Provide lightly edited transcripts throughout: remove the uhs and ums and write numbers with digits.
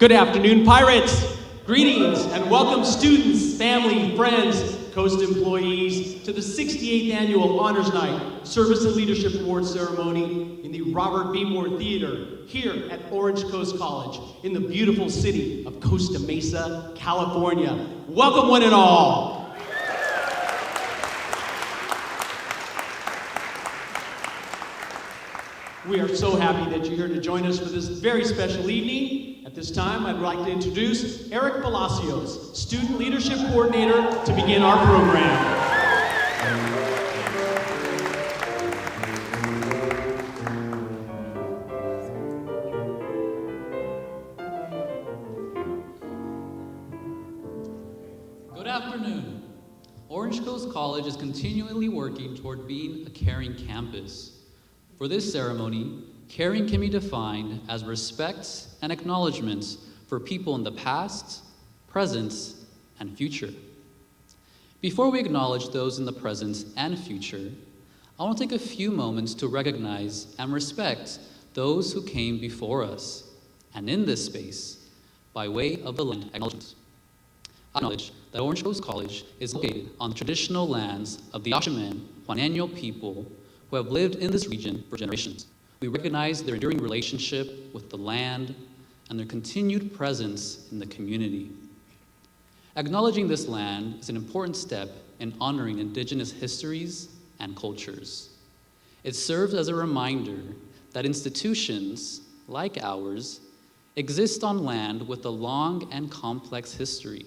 Good afternoon, Pirates! Greetings and welcome students, family, friends, Coast employees to the 68th Annual Honors Night Service and Leadership Awards Ceremony in the Robert B. Moore Theater here at Orange Coast College in the beautiful city of Costa Mesa, California. Welcome one and all! We are so happy that you're here to join us for this very special evening. At this time, I'd like to introduce Eric Palacios, Student Leadership Coordinator, to begin our program. Good afternoon. Orange Coast College is continually working toward being a caring campus. For this ceremony, caring can be defined as respect and acknowledgement for people in the past, present, and future. Before we acknowledge those in the present and future, I want to take a few moments to recognize and respect those who came before us and in this space by way of the land acknowledgement. I acknowledge that Orange Coast College is located on the traditional lands of the Ashaman Juaneño people who have lived in this region for generations. We recognize their enduring relationship with the land and their continued presence in the community. Acknowledging this land is an important step in honoring Indigenous histories and cultures. It serves as a reminder that institutions, like ours, exist on land with a long and complex history.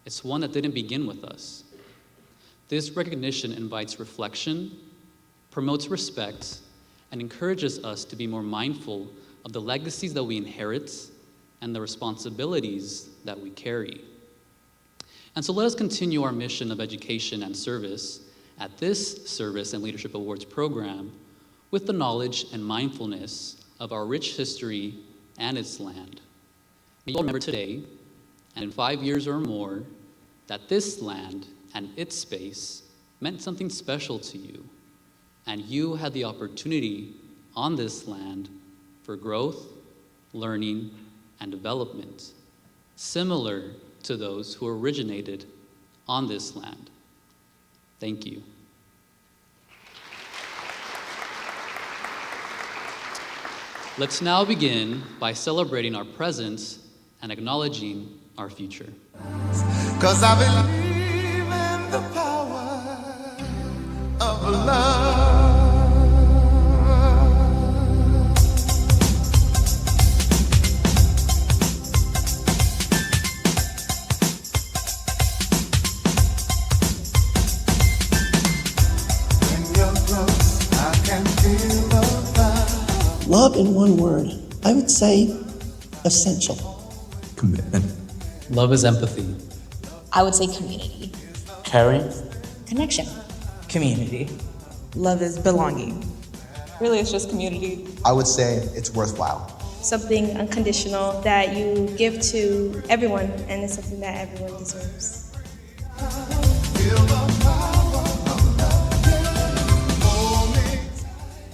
It's one that didn't begin with us. This recognition invites reflection, promotes respect, and encourages us to be more mindful of the legacies that we inherit and the responsibilities that we carry. And so let us continue our mission of education and service at this Service and Leadership Awards program with the knowledge and mindfulness of our rich history and its land. May you remember today, and in 5 years or more, that this land and its space meant something special to you, and you had the opportunity on this land for growth, learning, and development, similar to those who originated on this land. Thank you. Let's now begin by celebrating our present and acknowledging our future. 'Cause I believe in the power of love. When you're close, I can feel the love. Love in one word, I would say essential. Commitment. Love is empathy. I would say community. Caring. Connection. Community. Love is belonging. Really, it's just community. I would say it's worthwhile. Something unconditional that you give to everyone, and it's something that everyone deserves.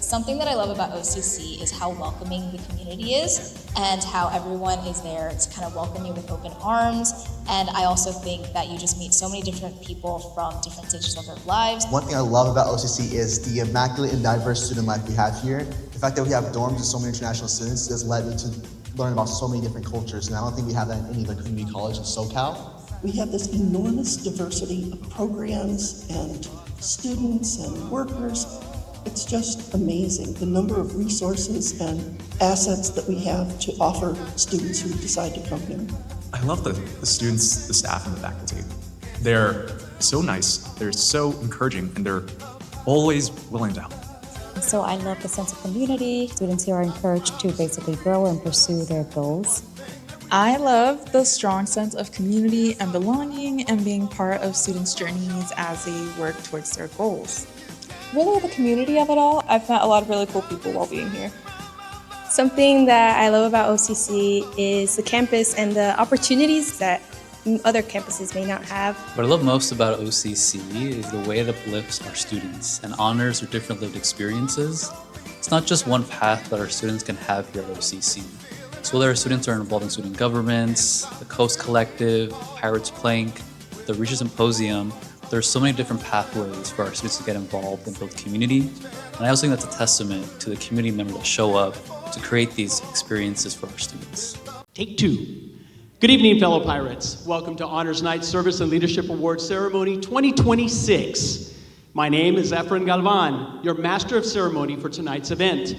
Something that I love about OCC is how welcoming the community is and how everyone is there to kind of welcome you with open arms. And I also think that you just meet so many different people from different stages of their lives. One thing I love about OCC is the immaculate and diverse student life we have here. The fact that we have dorms with so many international students has led me to learn about so many different cultures, and I don't think we have that in any other community college in SoCal. We have this enormous diversity of programs and students and workers. It's just amazing, the number of resources and assets that we have to offer students who decide to come here. I love the students, the staff, and the faculty. They're so nice, they're so encouraging, and they're always willing to help. So I love the sense of community. Students here are encouraged to basically grow and pursue their goals. I love the strong sense of community and belonging and being part of students' journeys as they work towards their goals. Really, the community of it all. I've met a lot of really cool people while being here. Something that I love about OCC is the campus and the opportunities that other campuses may not have. What I love most about OCC is the way it uplifts our students and honors their different lived experiences. It's not just one path that our students can have here at OCC. So whether our students are involved in student governments, the Coast Collective, Pirates Plank, the Regis Symposium, there are so many different pathways for our students to get involved and build community. And I also think that's a testament to the community members that show up to create these experiences for our students. Take two. Good evening, fellow Pirates. Welcome to Honors Night Service and Leadership Awards Ceremony 2026. My name is Efren Galvan, your Master of Ceremony for tonight's event.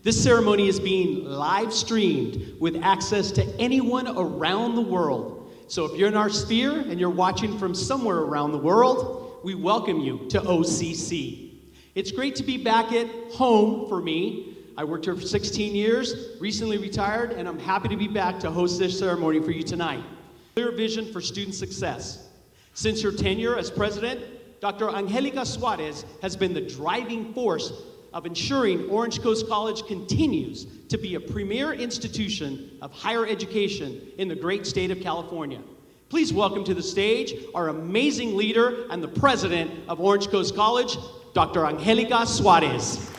This ceremony is being live streamed with access to anyone around the world. So if you're in our sphere and you're watching from somewhere around the world, we welcome you to OCC. It's great to be back at home for me. I worked here for 16 years, recently retired, and I'm happy to be back to host this ceremony for you tonight. Clear vision for student success. Since her tenure as president, Dr. Angelica Suarez has been the driving force of ensuring Orange Coast College continues to be a premier institution of higher education in the great state of California. Please welcome to the stage our amazing leader and the president of Orange Coast College, Dr. Angelica Suarez.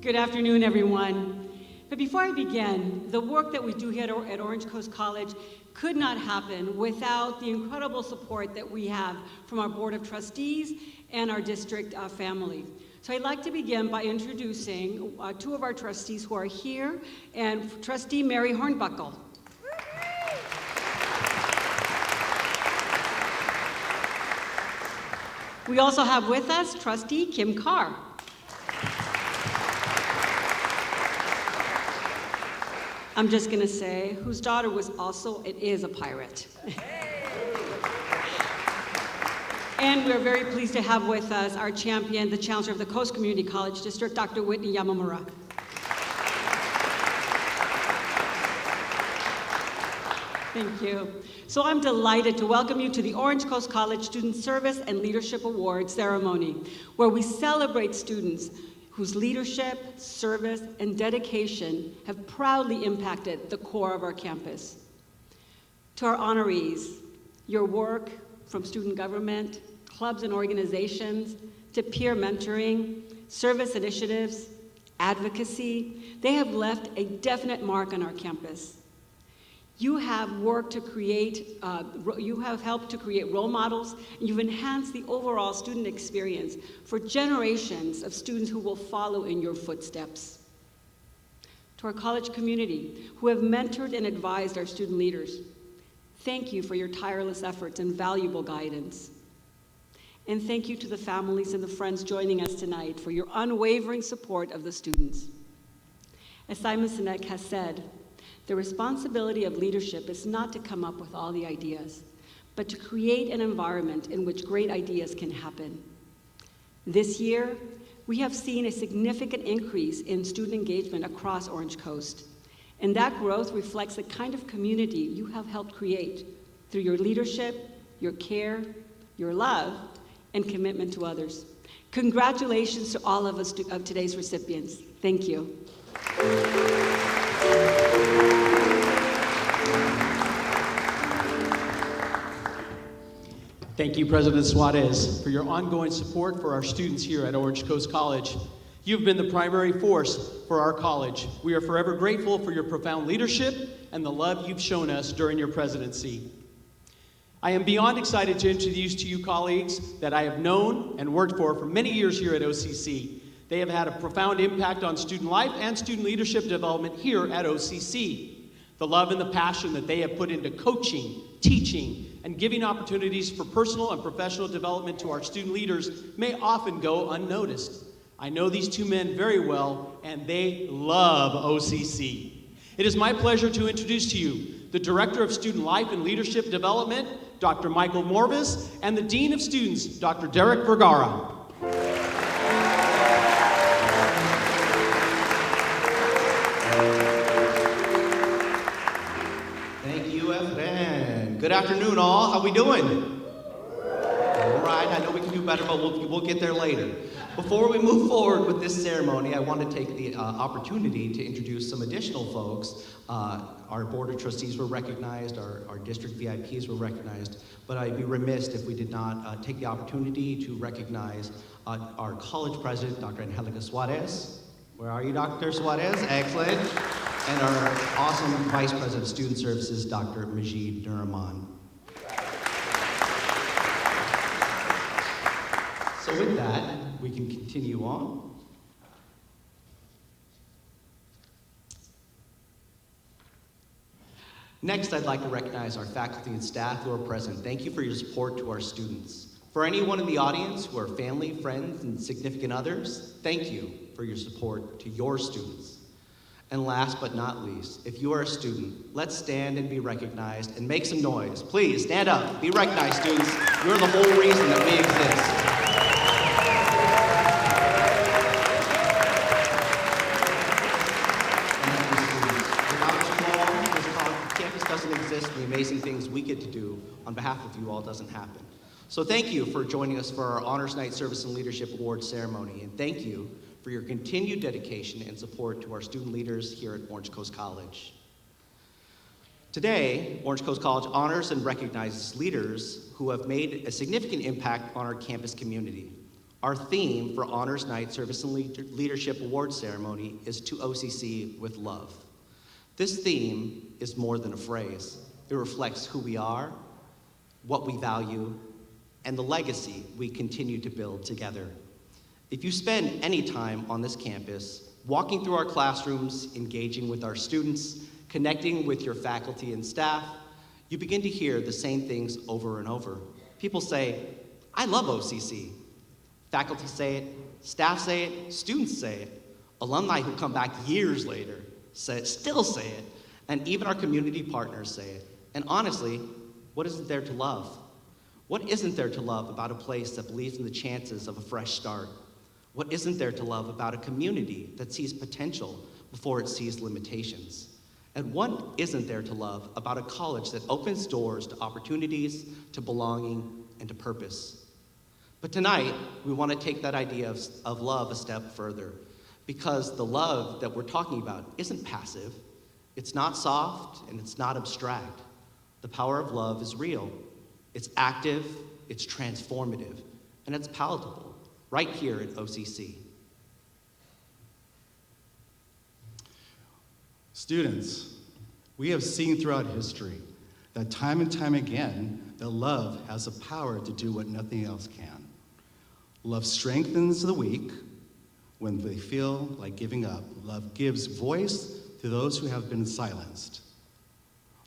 Good afternoon, everyone. But before I begin, the work that we do here at Orange Coast College could not happen without the incredible support that we have from our Board of Trustees and our district family. So I'd like to begin by introducing two of our trustees who are here, and Trustee Mary Hornbuckle. We also have with us Trustee Kim Carr. I'm just going to say, whose daughter is a pirate. And we're very pleased to have with us our champion, the Chancellor of the Coast Community College District, Dr. Whitney Yamamura. Thank you. So I'm delighted to welcome you to the Orange Coast College Student Service and Leadership Awards ceremony, where we celebrate students whose leadership, service, and dedication have proudly impacted the core of our campus. To our honorees, your work from student government, clubs and organizations, to peer mentoring, service initiatives, advocacy, they have left a definite mark on our campus. You have worked to create, you have helped to create role models, and you've enhanced the overall student experience for generations of students who will follow in your footsteps. To our college community, who have mentored and advised our student leaders, thank you for your tireless efforts and valuable guidance. And thank you to the families and the friends joining us tonight for your unwavering support of the students. As Simon Sinek has said, the responsibility of leadership is not to come up with all the ideas, but to create an environment in which great ideas can happen. This year, we have seen a significant increase in student engagement across Orange Coast, and that growth reflects the kind of community you have helped create through your leadership, your care, your love, and commitment to others. Congratulations to all of us of today's recipients. Thank you. Thank you, President Suarez, for your ongoing support for our students here at Orange Coast College. You've been the primary force for our college. We are forever grateful for your profound leadership and the love you've shown us during your presidency. I am beyond excited to introduce to you colleagues that I have known and worked for many years here at OCC. They have had a profound impact on student life and student leadership development here at OCC. The love and the passion that they have put into coaching, teaching, and giving opportunities for personal and professional development to our student leaders may often go unnoticed. I know these two men very well, and they love OCC. It is my pleasure to introduce to you the Director of Student Life and Leadership Development, Dr. Michael Morvis, and the Dean of Students, Dr. Derek Vergara. Thank you, Efren. Good afternoon, all. How we doing? All right, I know we can do better, but we'll get there later. Before we move forward with this ceremony, I want to take the opportunity to introduce some additional folks. Our Board of Trustees were recognized, our district VIPs were recognized, but I'd be remiss if we did not take the opportunity to recognize our college president, Dr. Angelica Suarez. Where are you, Dr. Suarez? Excellent. And our awesome Vice President of Student Services, Dr. Majid Nuraman. So with that, we can continue on. Next, I'd like to recognize our faculty and staff who are present. Thank you for your support to our students. For anyone in the audience who are family, friends, and significant others, thank you for your support to your students. And last but not least, if you are a student, let's stand and be recognized and make some noise. Please stand up, be recognized, students. You're the whole reason that we exist. The amazing things we get to do on behalf of you all doesn't happen. So thank you for joining us for our Honors Night Service and Leadership Awards ceremony, and thank you for your continued dedication and support to our student leaders here at Orange Coast College. Today, Orange Coast College honors and recognizes leaders who have made a significant impact on our campus community. Our theme for Honors Night Service and Leadership Awards ceremony is To OCC with Love. This theme is more than a phrase. It reflects who we are, what we value, and the legacy we continue to build together. If you spend any time on this campus, walking through our classrooms, engaging with our students, connecting with your faculty and staff, you begin to hear the same things over and over. People say, I love OCC. Faculty say it, staff say it, students say it. Alumni who come back years later still say it, and even our community partners say it. And honestly, what isn't there to love? What isn't there to love about a place that believes in the chances of a fresh start? What isn't there to love about a community that sees potential before it sees limitations? And what isn't there to love about a college that opens doors to opportunities, to belonging, and to purpose? But tonight, we want to take that idea of love a step further, because the love that we're talking about isn't passive, it's not soft, and it's not abstract. The power of love is real. It's active, it's transformative, and it's palatable, right here at OCC. Students, we have seen throughout history that time and time again, that love has the power to do what nothing else can. Love strengthens the weak when they feel like giving up. Love gives voice to those who have been silenced.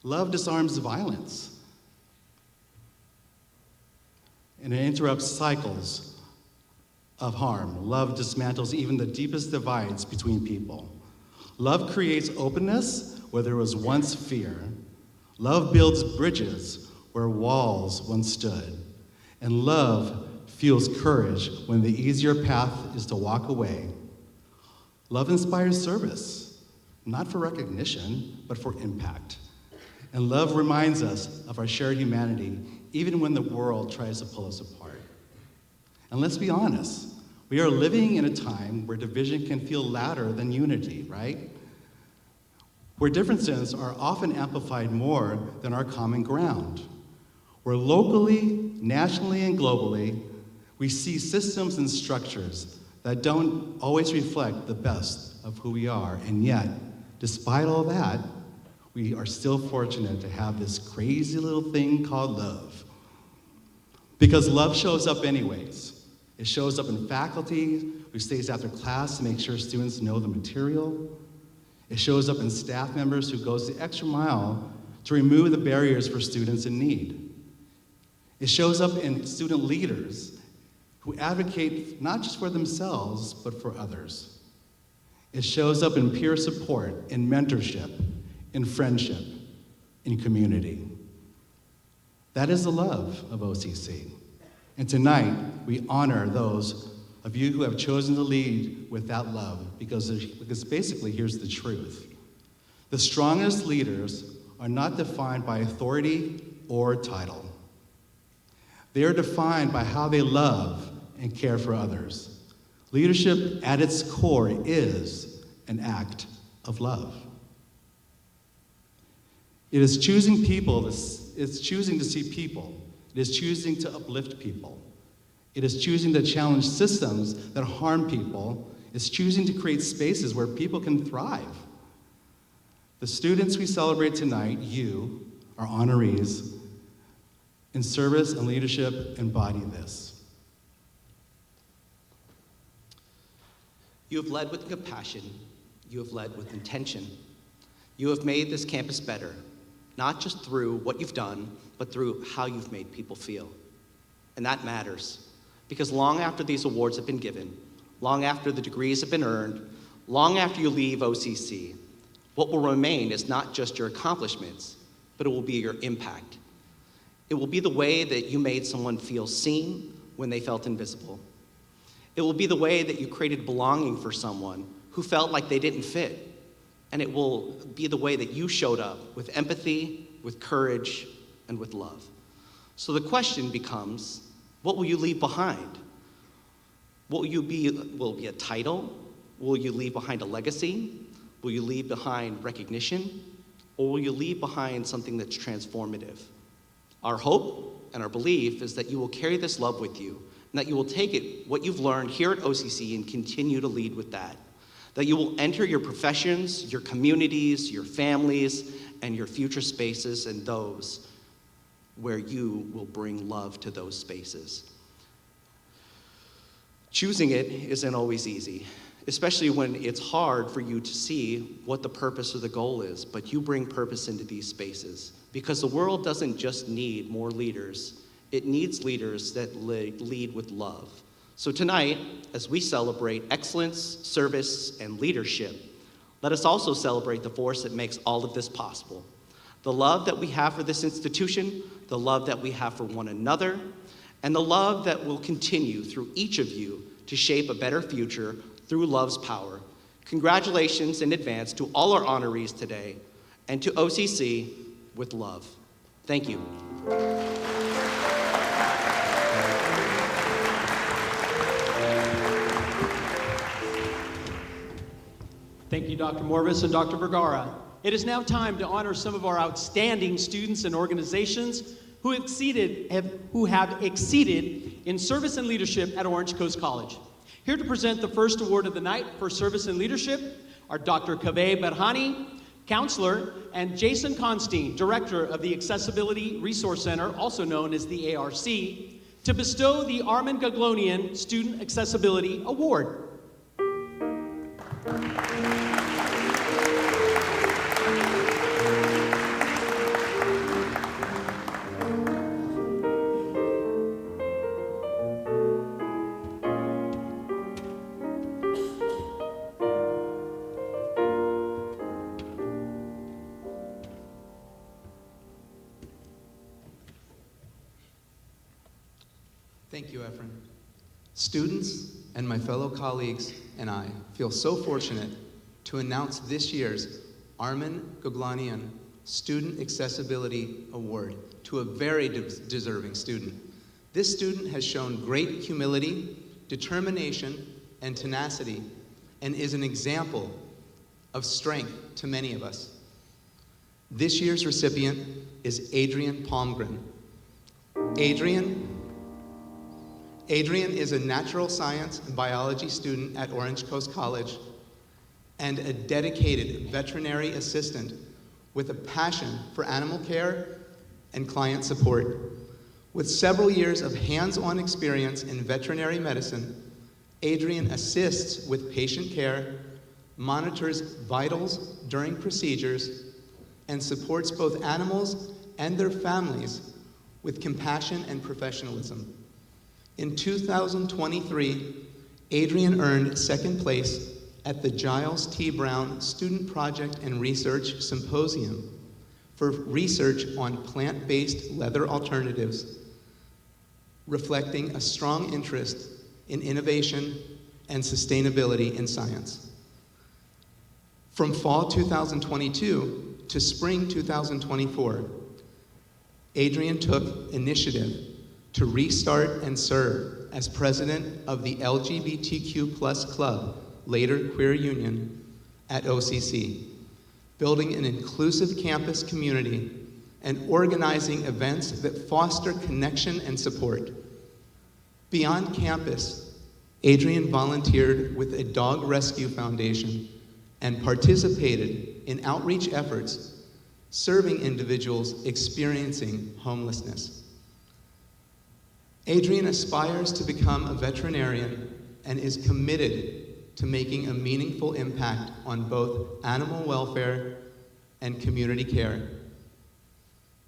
Love disarms violence, and it interrupts cycles of harm. Love dismantles even the deepest divides between people. Love creates openness where there was once fear. Love builds bridges where walls once stood. And love fuels courage when the easier path is to walk away. Love inspires service, not for recognition, but for impact. And love reminds us of our shared humanity, even when the world tries to pull us apart. And let's be honest, we are living in a time where division can feel louder than unity, right? Where differences are often amplified more than our common ground. Where locally, nationally, and globally, we see systems and structures that don't always reflect the best of who we are, and yet, despite all that, we are still fortunate to have this crazy little thing called love. Because love shows up anyways. It shows up in faculty who stays after class to make sure students know the material. It shows up in staff members who goes the extra mile to remove the barriers for students in need. It shows up in student leaders who advocate not just for themselves, but for others. It shows up in peer support, in mentorship, in friendship, in community. That is the love of OCC. And tonight, we honor those of you who have chosen to lead with that love, because basically, here's the truth. The strongest leaders are not defined by authority or title. They are defined by how they love and care for others. Leadership at its core is an act of love. It is choosing people, it's choosing to see people. It is choosing to uplift people. It is choosing to challenge systems that harm people. It's choosing to create spaces where people can thrive. The students we celebrate tonight, you, our honorees, in service and leadership, embody this. You have led with compassion. You have led with intention. You have made this campus better, not just through what you've done, but through how you've made people feel. And that matters, because long after these awards have been given, long after the degrees have been earned, long after you leave OCC, what will remain is not just your accomplishments, but it will be your impact. It will be the way that you made someone feel seen when they felt invisible. It will be the way that you created belonging for someone who felt like they didn't fit. And it will be the way that you showed up with empathy, with courage, and with love. So the question becomes, what will you leave behind? Will it be a title? Will you leave behind a legacy? Will you leave behind recognition? Or will you leave behind something that's transformative? Our hope and our belief is that you will carry this love with you, and that you will take it, what you've learned here at OCC, and continue to lead with that. That you will enter your professions, your communities, your families, and your future spaces, and those where you will bring love to those spaces. Choosing it isn't always easy, especially when it's hard for you to see what the purpose or the goal is, but you bring purpose into these spaces, because the world doesn't just need more leaders, it needs leaders that lead with love. So tonight, as we celebrate excellence, service, and leadership, let us also celebrate the force that makes all of this possible. The love that we have for this institution, the love that we have for one another, and the love that will continue through each of you to shape a better future through love's power. Congratulations in advance to all our honorees today, and to OCC with love. Thank you. Thank you, Dr. Morvis and Dr. Vergara. It is now time to honor some of our outstanding students and organizations who have exceeded in service and leadership at Orange Coast College. Here to present the first award of the night for service and leadership are Dr. Kaveh Berhani, counselor, and Jason Constein, director of the Accessibility Resource Center, also known as the ARC, to bestow the Armin Gaglonian Student Accessibility Award. Thank you, Efren. Students and my fellow colleagues and I feel so fortunate to announce this year's Armin Gaglonian Student Accessibility Award to a very deserving student. This student has shown great humility, determination, and tenacity, and is an example of strength to many of us. This year's recipient is Adrian Palmgren. Adrian is a natural science and biology student at Orange Coast College and a dedicated veterinary assistant with a passion for animal care and client support. With several years of hands-on experience in veterinary medicine, Adrian assists with patient care, monitors vitals during procedures, and supports both animals and their families with compassion and professionalism. In 2023, Adrian earned second place at the Giles T. Brown Student Project and Research Symposium for research on plant-based leather alternatives, reflecting a strong interest in innovation and sustainability in science. From fall 2022 to spring 2024, Adrian took initiative to restart and serve as president of the LGBTQ+ club, later Queer Union, at OCC, building an inclusive campus community and organizing events that foster connection and support. Beyond campus, Adrian volunteered with a dog rescue foundation and participated in outreach efforts serving individuals experiencing homelessness. Adrian aspires to become a veterinarian and is committed to making a meaningful impact on both animal welfare and community care.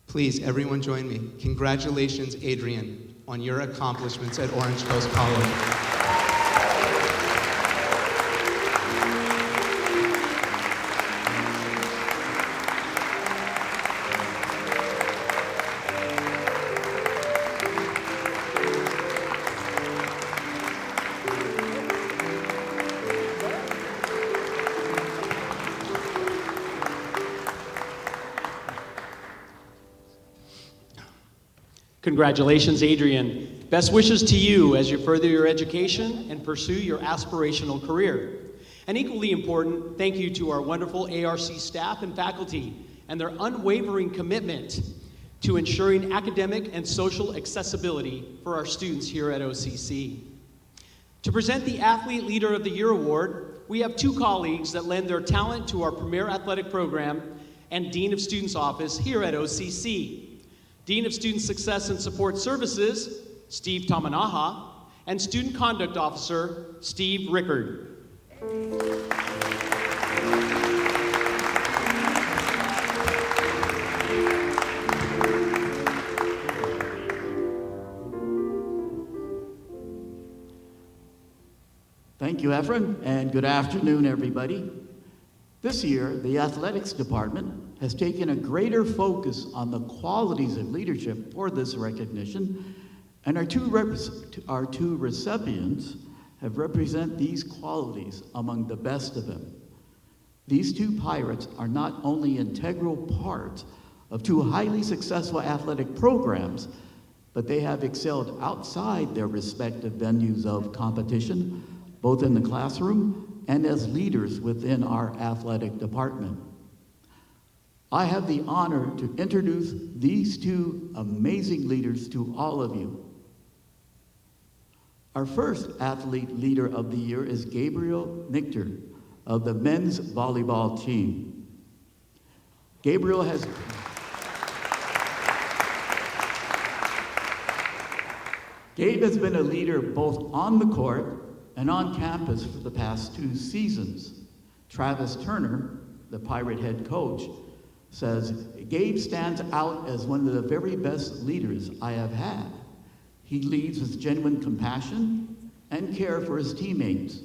Please, everyone join me. Congratulations, Adrian, on your accomplishments at Orange Coast College. Congratulations, Adrian. Best wishes to you as you further your education and pursue your aspirational career. And equally important, thank you to our wonderful ARC staff and faculty and their unwavering commitment to ensuring academic and social accessibility for our students here at OCC. To present the Athlete Leader of the Year Award, we have two colleagues that lend their talent to our premier athletic program and Dean of Students Office here at OCC. Dean of Student Success and Support Services, Steve Tamanaha, and Student Conduct Officer, Steve Rickard. Thank you, Efren, and good afternoon, everybody. This year, the athletics department has taken a greater focus on the qualities of leadership for this recognition, and our two recipients have represented these qualities among the best of them. These two pirates are not only integral parts of two highly successful athletic programs, but they have excelled outside their respective venues of competition, both in the classroom and as leaders within our athletic department. I have the honor to introduce these two amazing leaders to all of you. Our first Athlete Leader of the Year is Gabriel Nichter of the men's volleyball team. Gabe has been a leader both on the court and on campus for the past 2 seasons. Travis Turner, the Pirate head coach, says, Gabe stands out as one of the very best leaders I have had. He leads with genuine compassion and care for his teammates,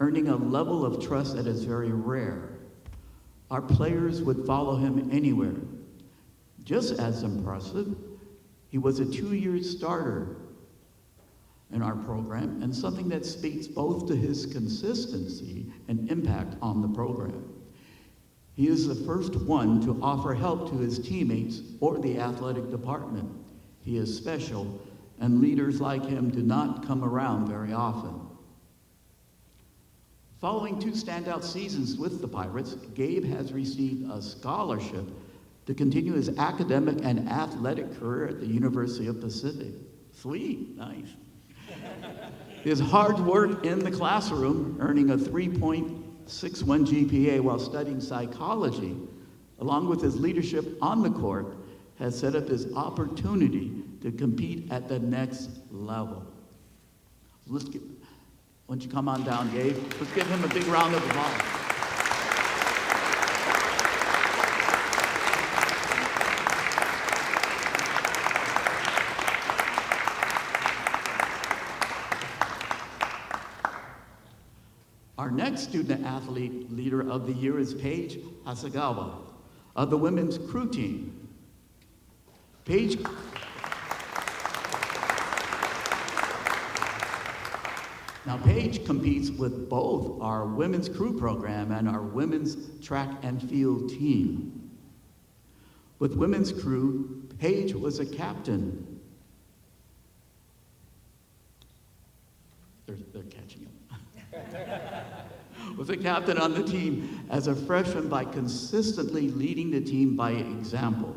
earning a level of trust that is very rare. Our players would follow him anywhere. Just as impressive, he was a 2-year starter in our program, and something that speaks both to his consistency and impact on the program. He is the first one to offer help to his teammates or the athletic department. He is special, and leaders like him do not come around very often. Following 2 standout seasons with the Pirates, Gabe has received a scholarship to continue his academic and athletic career at the University of Pacific. Sweet, nice. His hard work in the classroom, earning a 3.61 GPA while studying psychology, along with his leadership on the court, has set up his opportunity to compete at the next level. Why don't you come on down, Gabe? Let's give him a big round of applause. Our next Student Athlete Leader of the Year is Paige Hasegawa of the women's crew team. Paige competes with both our women's crew program and our women's track and field team. With women's crew, Paige was a captain. catching up. Was a captain on the team as a freshman by consistently leading the team by example.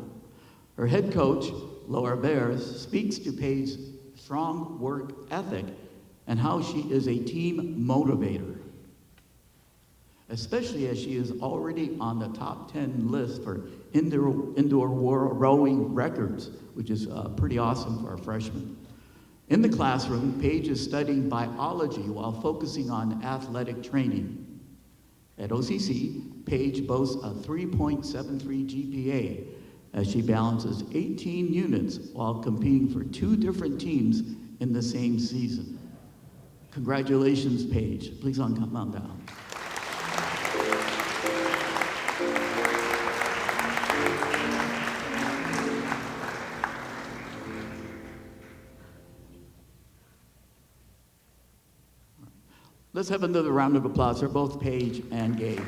Her head coach, Laura Bears, speaks to Paige's strong work ethic and how she is a team motivator, especially as she is already on the top 10 list for indoor rowing records, which is pretty awesome for a freshman. In the classroom, Paige is studying biology while focusing on athletic training. At OCC, Paige boasts a 3.73 GPA as she balances 18 units while competing for 2 different teams in the same season. Congratulations, Paige. Please come on down. Let's have another round of applause for both Paige and Gabe.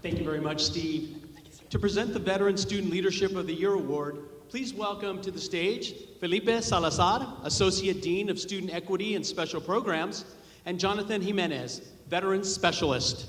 Thank you very much, Steve. To present the Veteran Student Leadership of the Year Award, please welcome to the stage Felipe Salazar, Associate Dean of Student Equity and Special Programs, and Jonathan Jimenez, Veterans Specialist.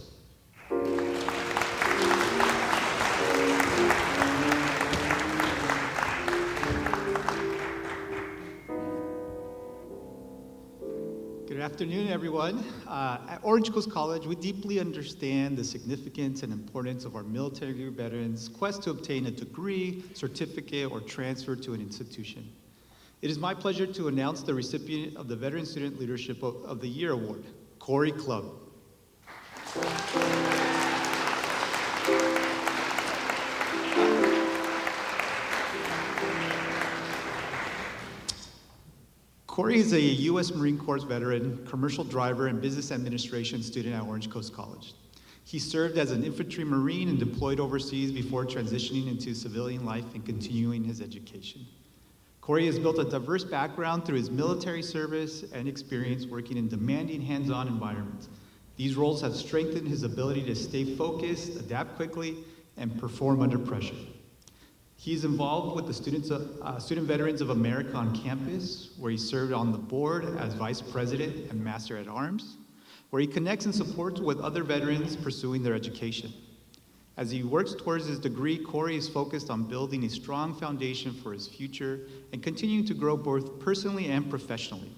Good afternoon, everyone. At Orange Coast College, we deeply understand the significance and importance of our military veterans' quest to obtain a degree, certificate, or transfer to an institution. It is my pleasure to announce the recipient of the Veteran Student Leadership of the Year Award, Corey Clubb. Corey is a U.S. Marine Corps veteran, commercial driver, and business administration student at Orange Coast College. He served as an infantry Marine and deployed overseas before transitioning into civilian life and continuing his education. Corey has built a diverse background through his military service and experience working in demanding hands-on environments. These roles have strengthened his ability to stay focused, adapt quickly, and perform under pressure. He's involved with the Student Veterans of America on campus, where he served on the board as Vice President and Master at Arms, where he connects and supports with other veterans pursuing their education. As he works towards his degree, Corey is focused on building a strong foundation for his future and continuing to grow both personally and professionally.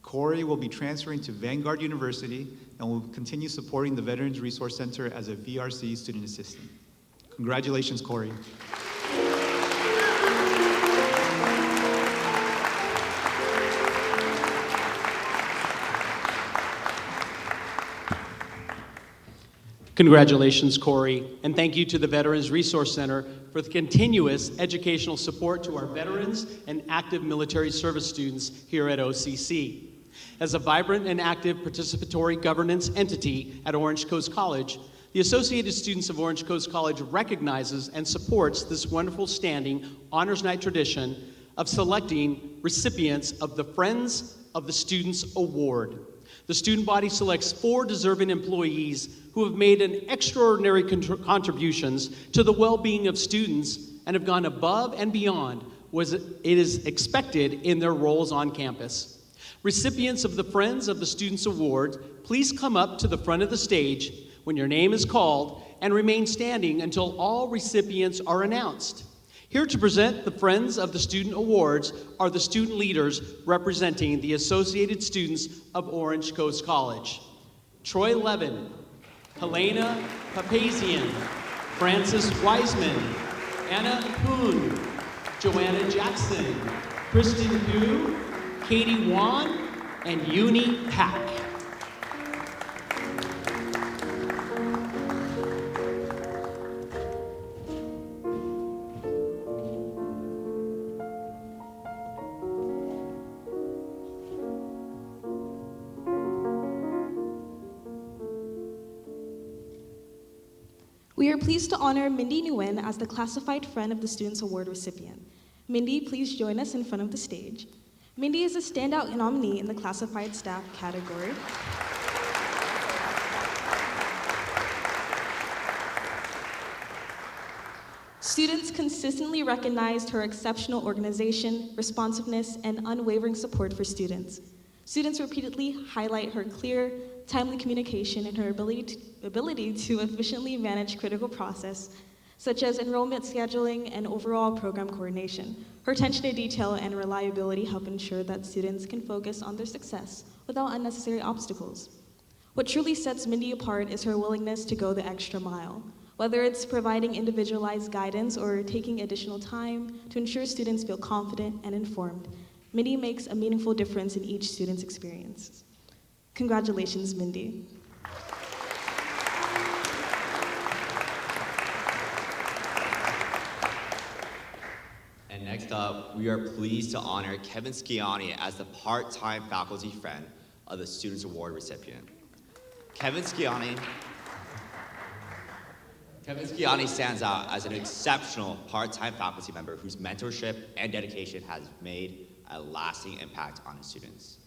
Corey will be transferring to Vanguard University and will continue supporting the Veterans Resource Center as a VRC student assistant. Congratulations, Corey. Congratulations, Corey, and thank you to the Veterans Resource Center for the continuous educational support to our veterans and active military service students here at OCC. As a vibrant and active participatory governance entity at Orange Coast College, the Associated Students of Orange Coast College recognizes and supports this wonderful standing Honors Night tradition of selecting recipients of the Friends of the Students Award. The student body selects 4 deserving employees who have made an extraordinary contributions to the well-being of students and have gone above and beyond what it is expected in their roles on campus. Recipients of the Friends of the Students Award, please come up to the front of the stage when your name is called and remain standing until all recipients are announced. Here to present the Friends of the Student Awards are the student leaders representing the Associated Students of Orange Coast College. Troy Levin, Helena Papazian, Francis Wiseman, Anna Poon, Joanna Jackson, Kristen Hu, Katie Wan, and Uni Pack. We are pleased to honor Mindy Nguyen as the Classified Friend of the Students Award recipient. Mindy, please join us in front of the stage. Mindy is a standout nominee in the Classified Staff category. Students consistently recognized her exceptional organization, responsiveness, and unwavering support for students. Students repeatedly highlight her clear, timely communication and her ability to efficiently manage critical process, such as enrollment scheduling and overall program coordination. Her attention to detail and reliability help ensure that students can focus on their success without unnecessary obstacles. What truly sets Mindy apart is her willingness to go the extra mile. Whether it's providing individualized guidance or taking additional time to ensure students feel confident and informed, Mindy makes a meaningful difference in each student's experience. Congratulations, Mindy. And next up, we are pleased to honor Kevin Schiani as the part-time faculty friend of the Students Award recipient. Kevin Schiani stands out as an exceptional part-time faculty member whose mentorship and dedication has made a lasting impact on his students.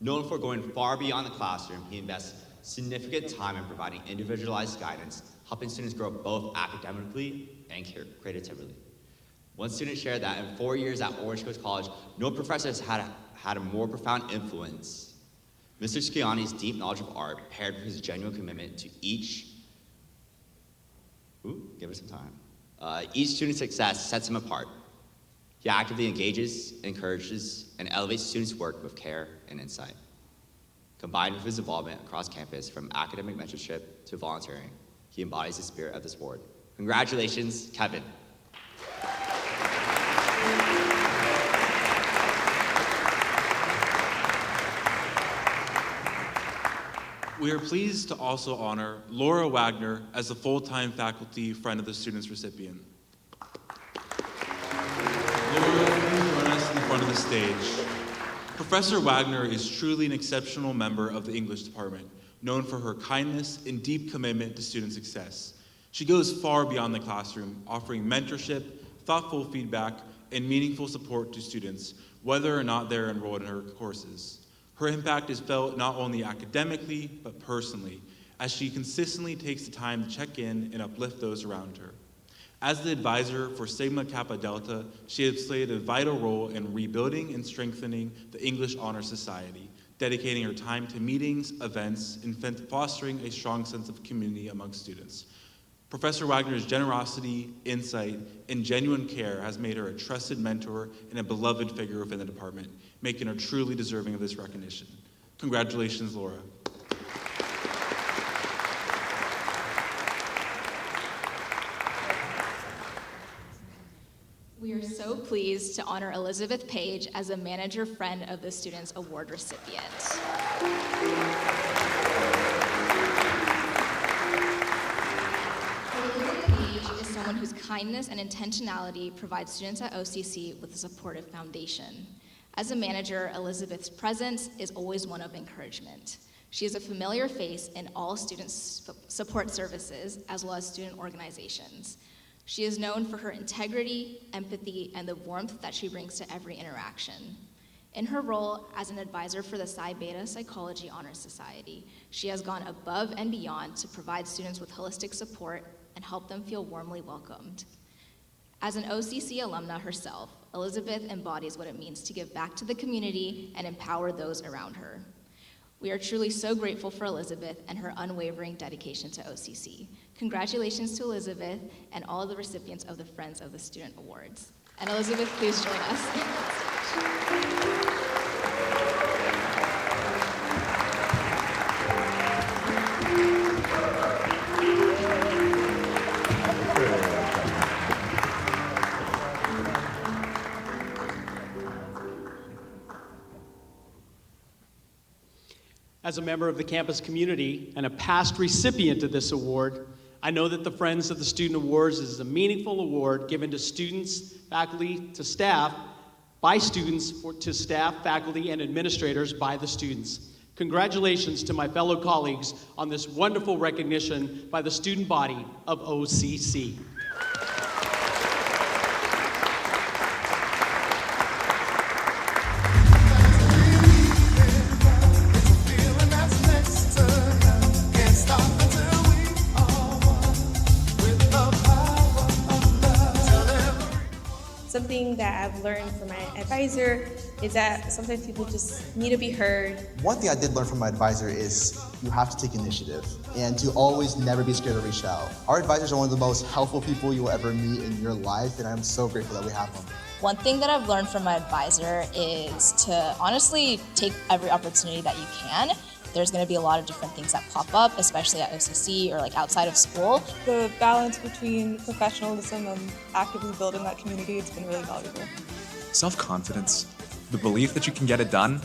Known for going far beyond the classroom, he invests significant time in providing individualized guidance, helping students grow both academically and creatively. One student shared that in 4 years at Orange Coast College, no professor has had a more profound influence. Mr. Schiani's deep knowledge of art, paired with his genuine commitment to each student's success, sets him apart. He actively engages, encourages, and elevates students' work with care and insight. Combined with his involvement across campus, from academic mentorship to volunteering, he embodies the spirit of this award. Congratulations, Kevin. We are pleased to also honor Laura Wagner as a full-time faculty friend of the student's recipient. Laura, please join us in the front of the stage. Professor Wagner is truly an exceptional member of the English department, known for her kindness and deep commitment to student success. She goes far beyond the classroom, offering mentorship, thoughtful feedback, and meaningful support to students, whether or not they're enrolled in her courses. Her impact is felt not only academically, but personally, as she consistently takes the time to check in and uplift those around her. As the advisor for Sigma Kappa Delta, she has played a vital role in rebuilding and strengthening the English Honor Society, dedicating her time to meetings, events, and fostering a strong sense of community among students. Professor Wagner's generosity, insight, and genuine care has made her a trusted mentor and a beloved figure within the department, making her truly deserving of this recognition. Congratulations, Laura. We are so pleased to honor Elizabeth Page as a manager friend of the Students Award recipient. Someone whose kindness and intentionality provide students at OCC with a supportive foundation. As a manager, Elizabeth's presence is always one of encouragement. She is a familiar face in all student support services as well as student organizations. She is known for her integrity, empathy, and the warmth that she brings to every interaction. In her role as an advisor for the Psi Beta Psychology Honor Society, she has gone above and beyond to provide students with holistic support and help them feel warmly welcomed. As an OCC alumna herself, Elizabeth embodies what it means to give back to the community and empower those around her. We are truly so grateful for Elizabeth and her unwavering dedication to OCC. Congratulations to Elizabeth and all of the recipients of the Friends of the Student Awards. And Elizabeth, please join us. As a member of the campus community and a past recipient of this award, I know that the Friends of the Student Awards is a meaningful award given to students, faculty, to staff, by students, to staff, faculty, and administrators by the students. Congratulations to my fellow colleagues on this wonderful recognition by the student body of OCC. Can't stop until we are one with the power of love. that I've learned from my advisor is that sometimes people just need to be heard. One thing I did learn from my advisor is you have to take initiative and to always never be scared to reach out. Our advisors are one of the most helpful people you will ever meet in your life, and I'm so grateful that we have them. One thing that I've learned from my advisor is to honestly take every opportunity that you can. There's going to be a lot of different things that pop up, especially at OCC or like outside of school. The balance between professionalism and actively building that community, it's been really valuable. Self-confidence, the belief that you can get it done.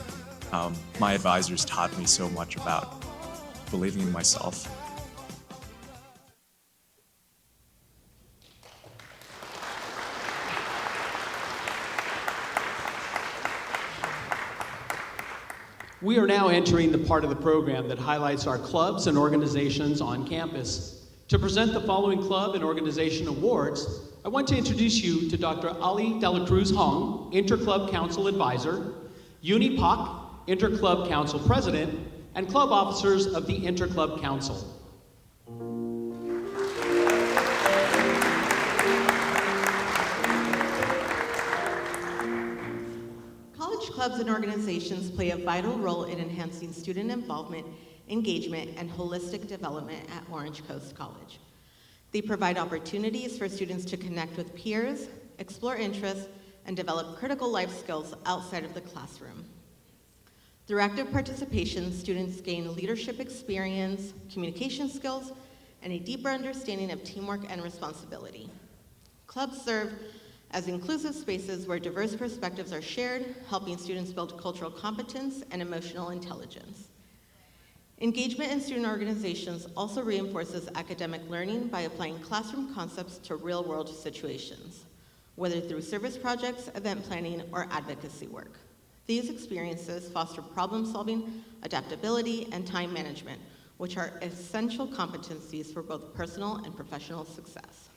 My advisors taught me so much about believing in myself. We are now entering the part of the program that highlights our clubs and organizations on campus. To present the following club and organization awards, I want to introduce you to Dr. Ali Dela Cruz Hong, Interclub Council Advisor, Uni Pak, Interclub Council President, and club officers of the Interclub Council. Clubs and organizations play a vital role in enhancing student involvement, engagement, and holistic development at Orange Coast College. They provide opportunities for students to connect with peers, explore interests, and develop critical life skills outside of the classroom. Through active participation, students gain leadership experience, communication skills, and a deeper understanding of teamwork and responsibility. Clubs serve as inclusive spaces where diverse perspectives are shared, helping students build cultural competence and emotional intelligence. Engagement in student organizations also reinforces academic learning by applying classroom concepts to real-world situations, whether through service projects, event planning, or advocacy work. These experiences foster problem-solving, adaptability, and time management, which are essential competencies for both personal and professional success.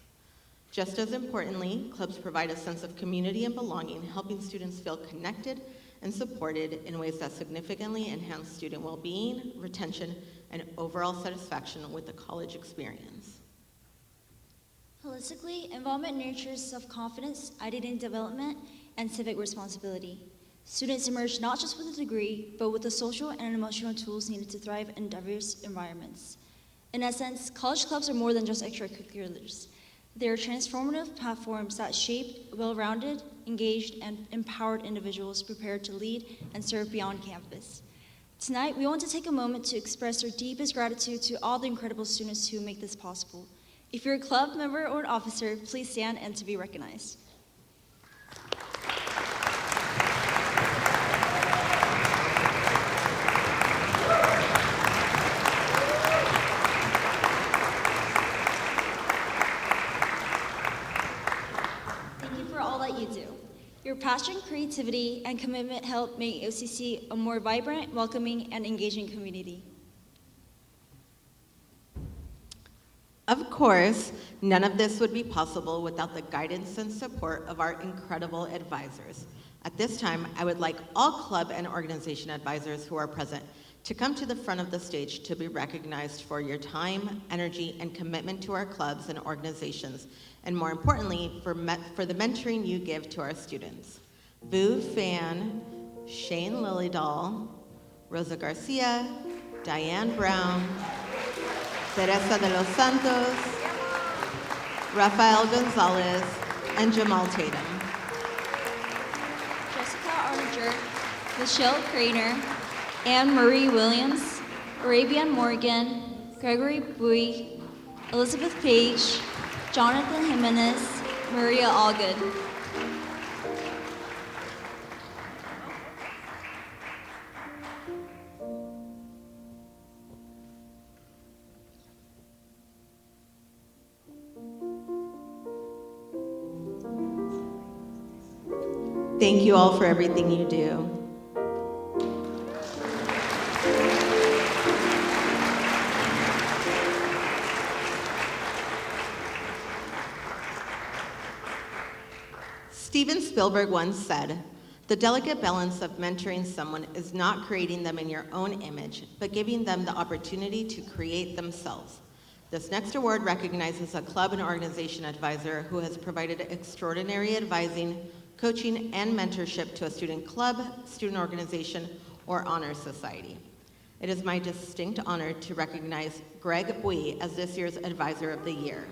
Just as importantly, clubs provide a sense of community and belonging, helping students feel connected and supported in ways that significantly enhance student well-being, retention, and overall satisfaction with the college experience. Holistically, involvement nurtures self-confidence, identity development, and civic responsibility. Students emerge not just with a degree, but with the social and emotional tools needed to thrive in diverse environments. In essence, college clubs are more than just extracurriculars. They are transformative platforms that shape well-rounded, engaged, and empowered individuals prepared to lead and serve beyond campus. Tonight, we want to take a moment to express our deepest gratitude to all the incredible students who make this possible. If you're a club member or an officer, please stand and to be recognized. Your passion, creativity, and commitment help make OCC a more vibrant, welcoming, and engaging community. Of course, none of this would be possible without the guidance and support of our incredible advisors. At this time, I would like all club and organization advisors who are present to come to the front of the stage to be recognized for your time, energy, and commitment to our clubs and organizations, and more importantly, for the mentoring you give to our students. Vu Fan, Shane Lillydahl, Rosa Garcia, Diane Brown, Teresa de los Santos, Rafael Gonzalez, and Jamal Tatum. Jessica Arninger, Michelle Craner, Anne-Marie Williams, Arabian Morgan, Gregory Bui, Elizabeth Page, Jonathan Jimenez, Maria Allgood. Thank you all for everything you do. Steven Spielberg once said, "The delicate balance of mentoring someone is not creating them in your own image, but giving them the opportunity to create themselves." This next award recognizes a club and organization advisor who has provided extraordinary advising, coaching, and mentorship to a student club, student organization, or honor society. It is my distinct honor to recognize Greg Bui as this year's Advisor of the Year.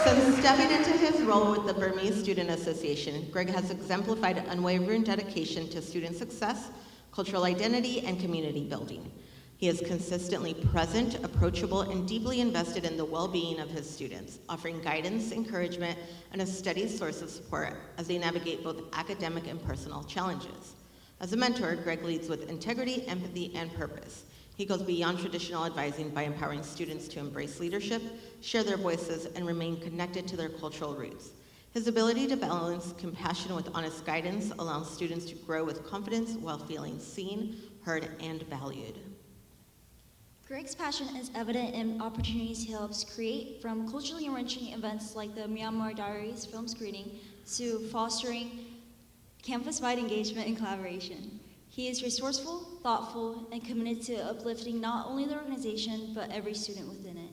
Since stepping into his role with the Burmese Student Association, Greg has exemplified unwavering dedication to student success, cultural identity, and community building. He is consistently present, approachable, and deeply invested in the well-being of his students, offering guidance, encouragement, and a steady source of support as they navigate both academic and personal challenges. As a mentor, Greg leads with integrity, empathy, and purpose. He goes beyond traditional advising by empowering students to embrace leadership, share their voices, and remain connected to their cultural roots. His ability to balance compassion with honest guidance allows students to grow with confidence while feeling seen, heard, and valued. Greg's passion is evident in opportunities he helps create, from culturally enriching events like the Myanmar Diaries film screening to fostering campus-wide engagement and collaboration. He is resourceful, thoughtful, and committed to uplifting not only the organization, but every student within it.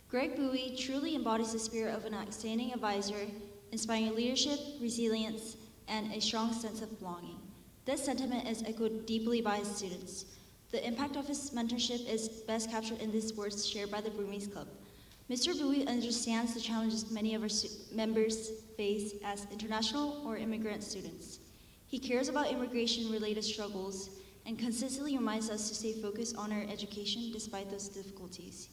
Greg Bui truly embodies the spirit of an outstanding advisor, inspiring leadership, resilience, and a strong sense of belonging. This sentiment is echoed deeply by his students. The impact of his mentorship is best captured in these words shared by the Burmese Club. Mr. Bui understands the challenges many of our members face as international or immigrant students. He cares about immigration-related struggles and consistently reminds us to stay focused on our education despite those difficulties.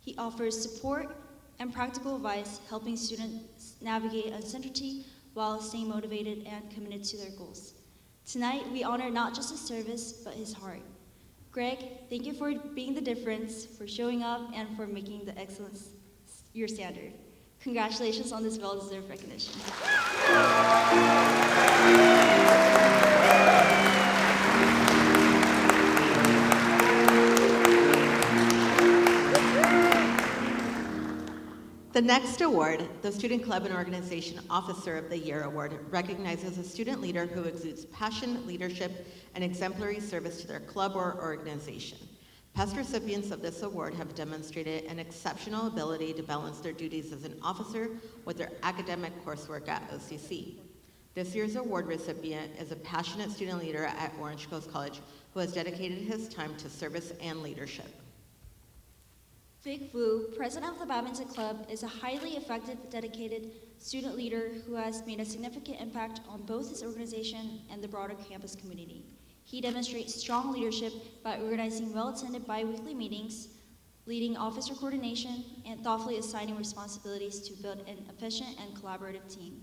He offers support and practical advice, helping students navigate uncertainty while staying motivated and committed to their goals. Tonight, we honor not just his service, but his heart. Greg, thank you for being the difference, for showing up, and for making the excellence your standard. Congratulations on this well-deserved recognition. The next award, the Student Club and Organization Officer of the Year Award, recognizes a student leader who exudes passion, leadership, and exemplary service to their club or organization. Past recipients of this award have demonstrated an exceptional ability to balance their duties as an officer with their academic coursework at OCC. This year's award recipient is a passionate student leader at Orange Coast College who has dedicated his time to service and leadership. Vic Vu, president of the Badminton Club, is a highly effective, dedicated student leader who has made a significant impact on both his organization and the broader campus community. He demonstrates strong leadership by organizing well-attended bi-weekly meetings, leading officer coordination, and thoughtfully assigning responsibilities to build an efficient and collaborative team.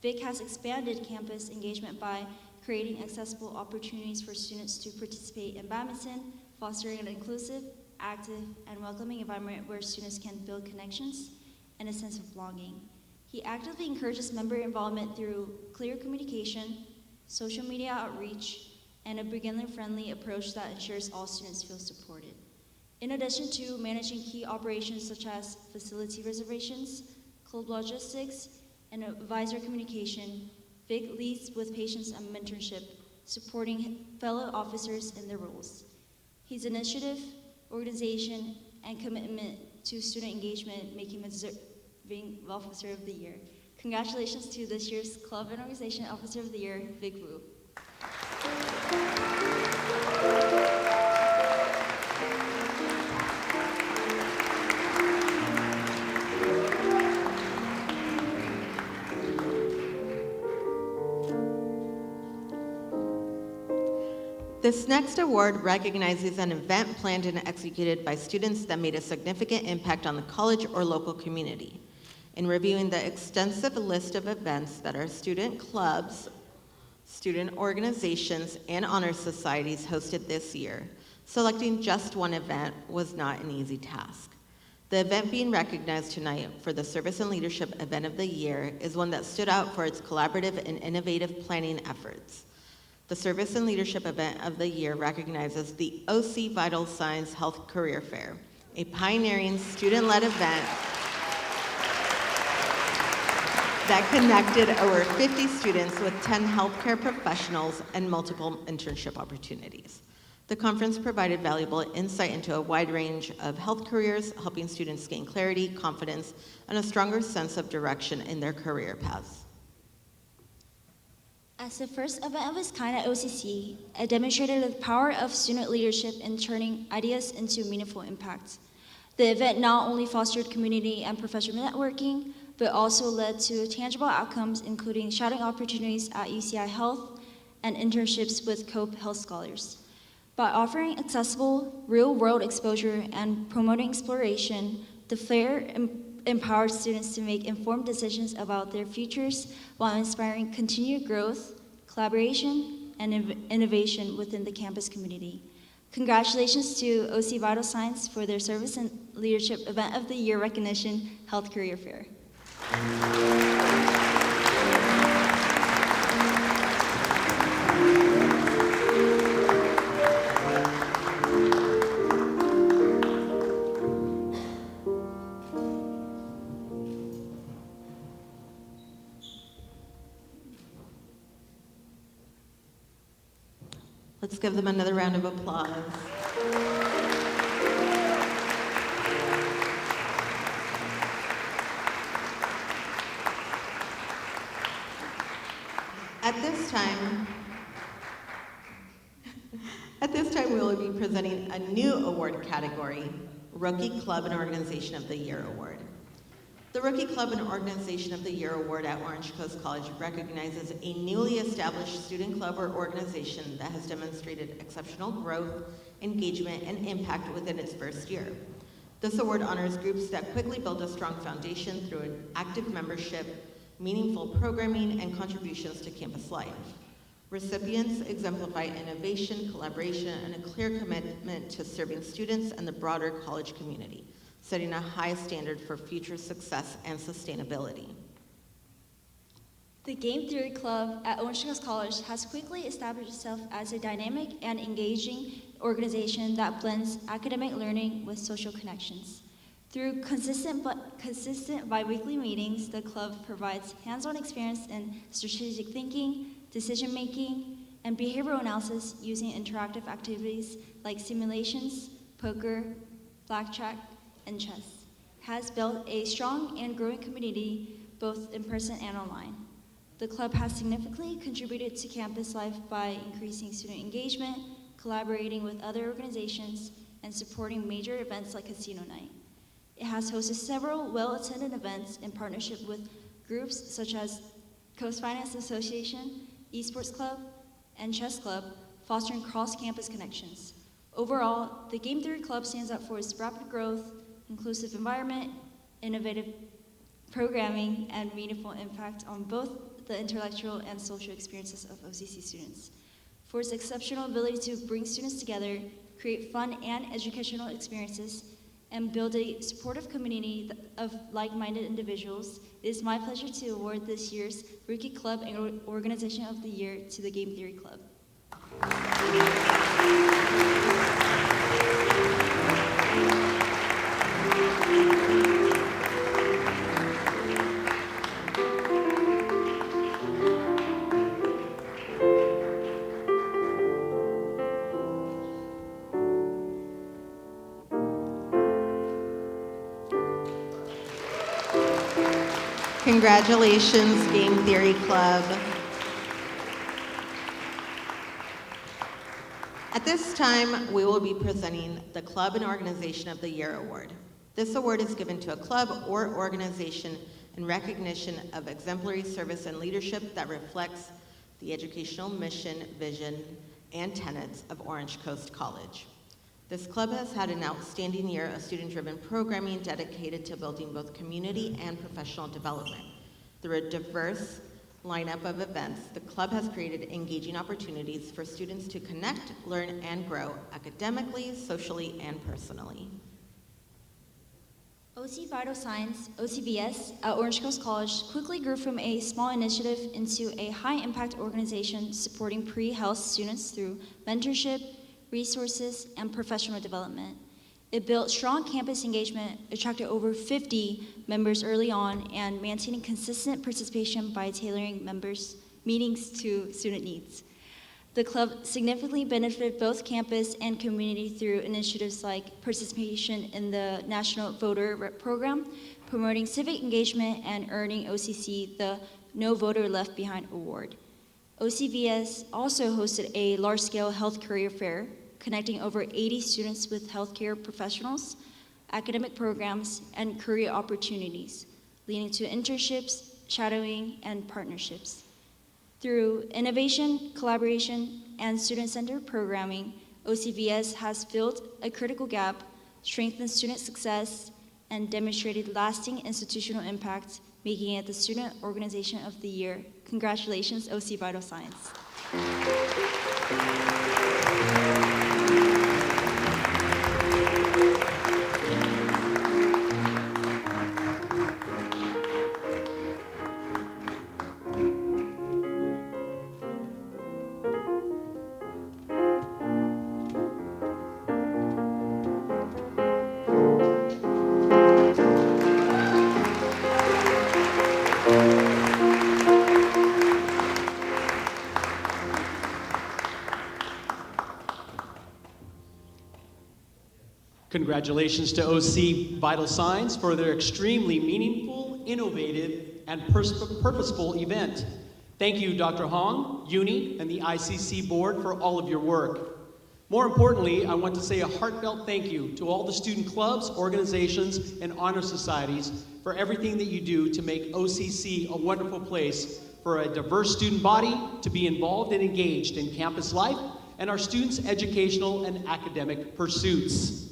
Vic has expanded campus engagement by creating accessible opportunities for students to participate in badminton, fostering an inclusive, active, and welcoming environment where students can build connections and a sense of belonging. He actively encourages member involvement through clear communication, social media outreach, and a beginner-friendly approach that ensures all students feel supported. In addition to managing key operations such as facility reservations, club logistics, and advisor communication, Vic leads with patience and mentorship, supporting fellow officers in their roles. His initiative, organization, and commitment to student engagement make him a deserving Officer of the Year. Congratulations to this year's Club and Organization Officer of the Year, Vic Vu. This next award recognizes an event planned and executed by students that made a significant impact on the college or local community. In reviewing the extensive list of events that our student clubs, student organizations, and honor societies hosted this year, selecting just one event was not an easy task. The event being recognized tonight for the Service and Leadership Event of the Year is one that stood out for its collaborative and innovative planning efforts. The Service and Leadership Event of the Year recognizes the OC Vital Signs Health Career Fair, a pioneering student-led event that connected over 50 students with 10 healthcare professionals and multiple internship opportunities. The conference provided valuable insight into a wide range of health careers, helping students gain clarity, confidence, and a stronger sense of direction in their career paths. As the first event of its kind at OCC, it demonstrated the power of student leadership in turning ideas into meaningful impact. The event not only fostered community and professional networking, but also led to tangible outcomes, including shadowing opportunities at UCI Health and internships with COPE Health Scholars. By offering accessible, real-world exposure and promoting exploration, the fair empowers students to make informed decisions about their futures while inspiring continued growth, collaboration, and innovation within the campus community. Congratulations to OC Vital Signs for their Service and Leadership Event of the Year recognition, Health Career Fair. Let's give them another round of applause. At this time, we will be presenting a new award category, Rookie Club and Organization of the Year Award. The Rookie Club and Organization of the Year Award at Orange Coast College recognizes a newly established student club or organization that has demonstrated exceptional growth, engagement, and impact within its first year. This award honors groups that quickly build a strong foundation through an active membership, meaningful programming, and contributions to campus life. Recipients exemplify innovation, collaboration, and a clear commitment to serving students and the broader college community, setting a high standard for future success and sustainability. The Game Theory Club at Orange Coast College has quickly established itself as a dynamic and engaging organization that blends academic learning with social connections. Through consistent bi-weekly meetings, the club provides hands-on experience in strategic thinking, decision-making, and behavioral analysis using interactive activities like simulations, poker, blackjack, and chess. Has built a strong and growing community both in person and online. The club has significantly contributed to campus life by increasing student engagement, collaborating with other organizations, and supporting major events like Casino Night. It has hosted several well-attended events in partnership with groups such as Coast Finance Association, Esports Club, and Chess Club, fostering cross-campus connections. Overall, the Game Theory Club stands out for its rapid growth, inclusive environment, innovative programming, and meaningful impact on both the intellectual and social experiences of OCC students. For its exceptional ability to bring students together, create fun and educational experiences, and build a supportive community of like-minded individuals, it is my pleasure to award this year's Rookie Club and Organization of the Year to the Game Theory Club. Congratulations, Game Theory Club. At this time, we will be presenting the Club and Organization of the Year Award. This award is given to a club or organization in recognition of exemplary service and leadership that reflects the educational mission, vision, and tenets of Orange Coast College. This club has had an outstanding year of student-driven programming dedicated to building both community and professional development. Through a diverse lineup of events, the club has created engaging opportunities for students to connect, learn, and grow academically, socially, and personally. OC Vital Signs, OCVS, at Orange Coast College quickly grew from a small initiative into a high-impact organization supporting pre-health students through mentorship, resources, and professional development. It built strong campus engagement, attracted over 50 members early on, and maintaining consistent participation by tailoring members' meetings to student needs. The club significantly benefited both campus and community through initiatives like participation in the National Voter Rep Program, promoting civic engagement, and earning OCC the No Voter Left Behind Award. OCVS also hosted a large-scale health career fair, connecting over 80 students with healthcare professionals, academic programs, and career opportunities, leading to internships, shadowing, and partnerships. Through innovation, collaboration, and student-centered programming, OCVS has filled a critical gap, strengthened student success, and demonstrated lasting institutional impact, making it the Student Organization of the Year. Congratulations, OC Vital Science. Congratulations to OC Vital Signs for their extremely meaningful, innovative, and purposeful event. Thank you, Dr. Hong, Uni, and the ICC board for all of your work. More importantly, I want to say a heartfelt thank you to all the student clubs, organizations, and honor societies for everything that you do to make OCC a wonderful place for a diverse student body to be involved and engaged in campus life and our students' educational and academic pursuits.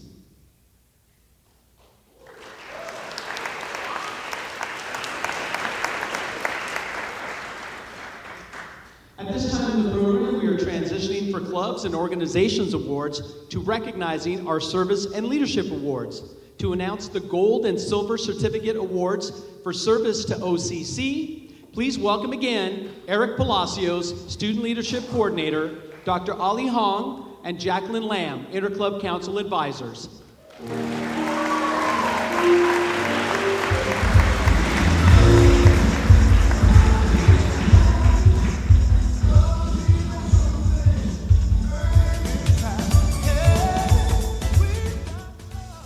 At this time in the program, we are transitioning for clubs and organizations awards to recognizing our service and leadership awards. To announce the gold and silver certificate awards for service to OCC, please welcome again Eric Palacios, Student Leadership Coordinator, Dr. Ali Hong, and Jacqueline Lamb, Interclub Council Advisors.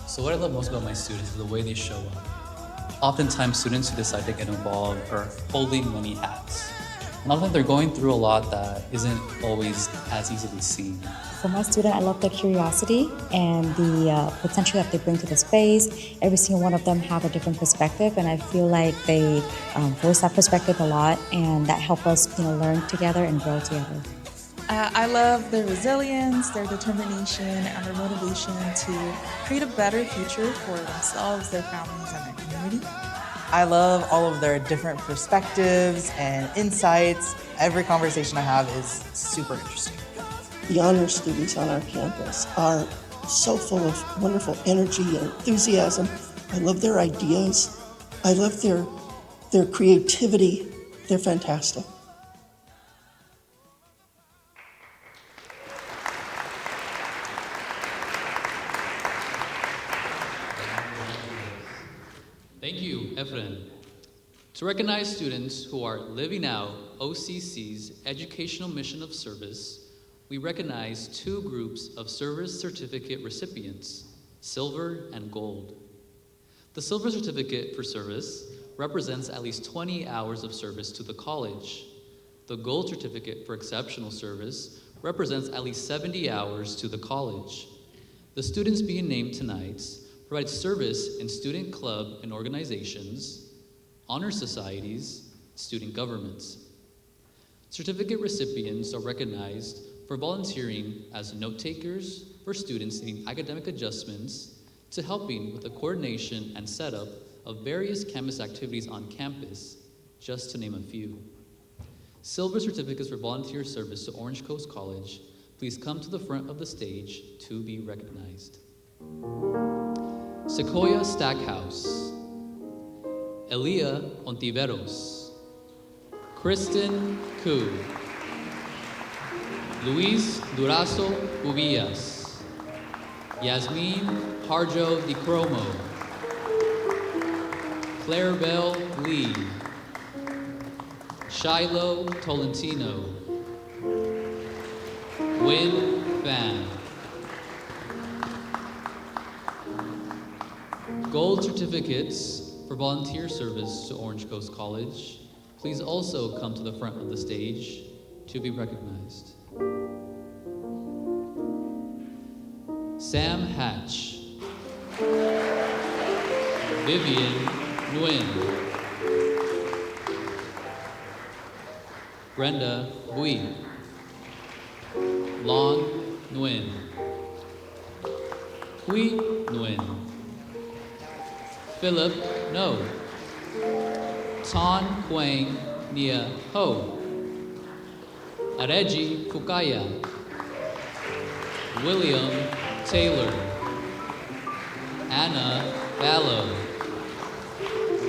So what I love most about my students is the way they show up. Oftentimes, students who decide to get involved are holding many hats. And often they're going through a lot that isn't always as easily seen. For my student, I love their curiosity and the potential that they bring to the space. Every single one of them have a different perspective, and I feel like they voice that perspective a lot, and that helps us, learn together and grow together. I love their resilience, their determination, and their motivation to create a better future for themselves, their families, and their community. I love all of their different perspectives and insights. Every conversation I have is super interesting. The honor students on our campus are so full of wonderful energy and enthusiasm. I love their ideas. I love their creativity. They're fantastic. Thank you, Efren. To recognize students who are living out OCC's educational mission of service, we recognize two groups of service certificate recipients, silver and gold. The silver certificate for service represents at least 20 hours of service to the college. The gold certificate for exceptional service represents at least 70 hours to the college. The students being named tonight provide service in student club and organizations, honor societies, student governments. Certificate recipients are recognized for volunteering as note takers for students needing academic adjustments to helping with the coordination and setup of various campus activities on campus, just to name a few. Silver certificates for volunteer service to Orange Coast College, please come to the front of the stage to be recognized. Sequoia Stackhouse, Elia Ontiveros, Kristen Koo, Luis Durazo Ubillas, Yasmin Harjo Di Cromo, Clarabelle Lee, Shiloh Tolentino, Win Fan. Gold certificates for volunteer service to Orange Coast College. Please also come to the front of the stage to be recognized. Sam Hatch. Vivian Nguyen. Brenda Bui. Long Nguyen. Hui Nguyen. Philip No. Ton Quang Nia Ho. Reggie Fukaya. William Taylor. Anna Ballo.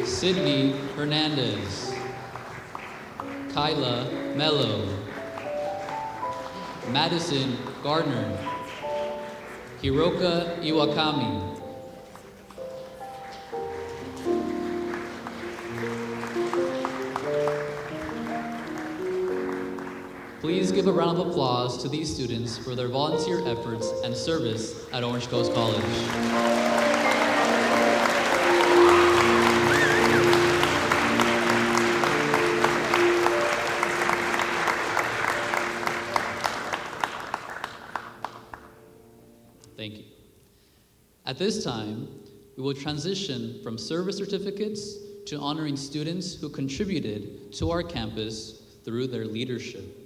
Sydney Hernandez. Kyla Mello. Madison Gardner. Hiroka Iwakami. Please give a round of applause to these students for their volunteer efforts and service at Orange Coast College. Thank you. At this time, we will transition from service certificates to honoring students who contributed to our campus through their leadership.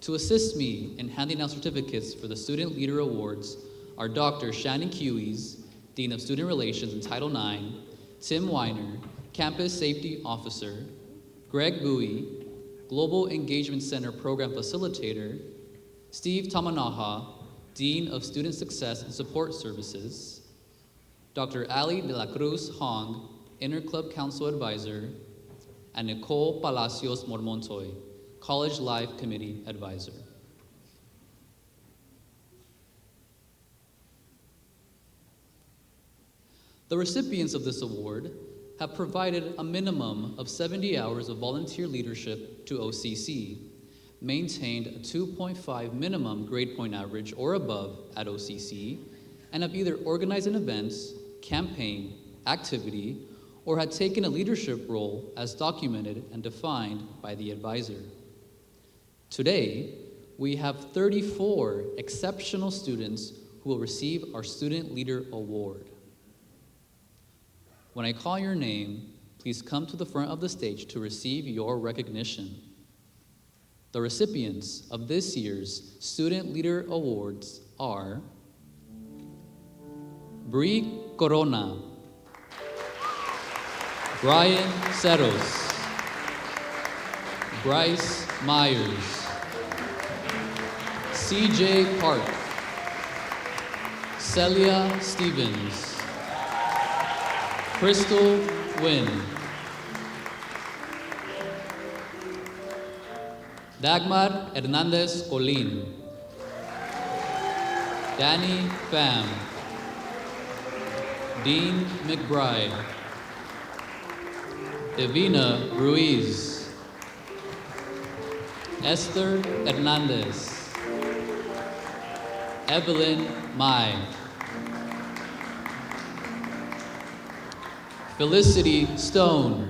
To assist me in handing out certificates for the Student Leader Awards are Dr. Shannon Kewes, Dean of Student Relations in Title IX, Tim Weiner, Campus Safety Officer, Greg Bowie, Global Engagement Center Program Facilitator, Steve Tamanaha, Dean of Student Success and Support Services, Dr. Ali de la Cruz Hong, Interclub Council Advisor, and Nicole Palacios Mormontoy, College Life Committee Advisor. The recipients of this award have provided a minimum of 70 hours of volunteer leadership to OCC, maintained a 2.5 minimum grade point average or above at OCC, and have either organized an event, campaign, activity, or had taken a leadership role as documented and defined by the advisor. Today, we have 34 exceptional students who will receive our Student Leader Award. When I call your name, please come to the front of the stage to receive your recognition. The recipients of this year's Student Leader Awards are Brie Corona, Brian Seros, Bryce Myers, CJ Park, Celia Stevens, Crystal Wynn, Dagmar Hernandez Colin, Danny Pham, Dean McBride, Evina Ruiz, Esther Hernandez, Evelyn Mai, Felicity Stone,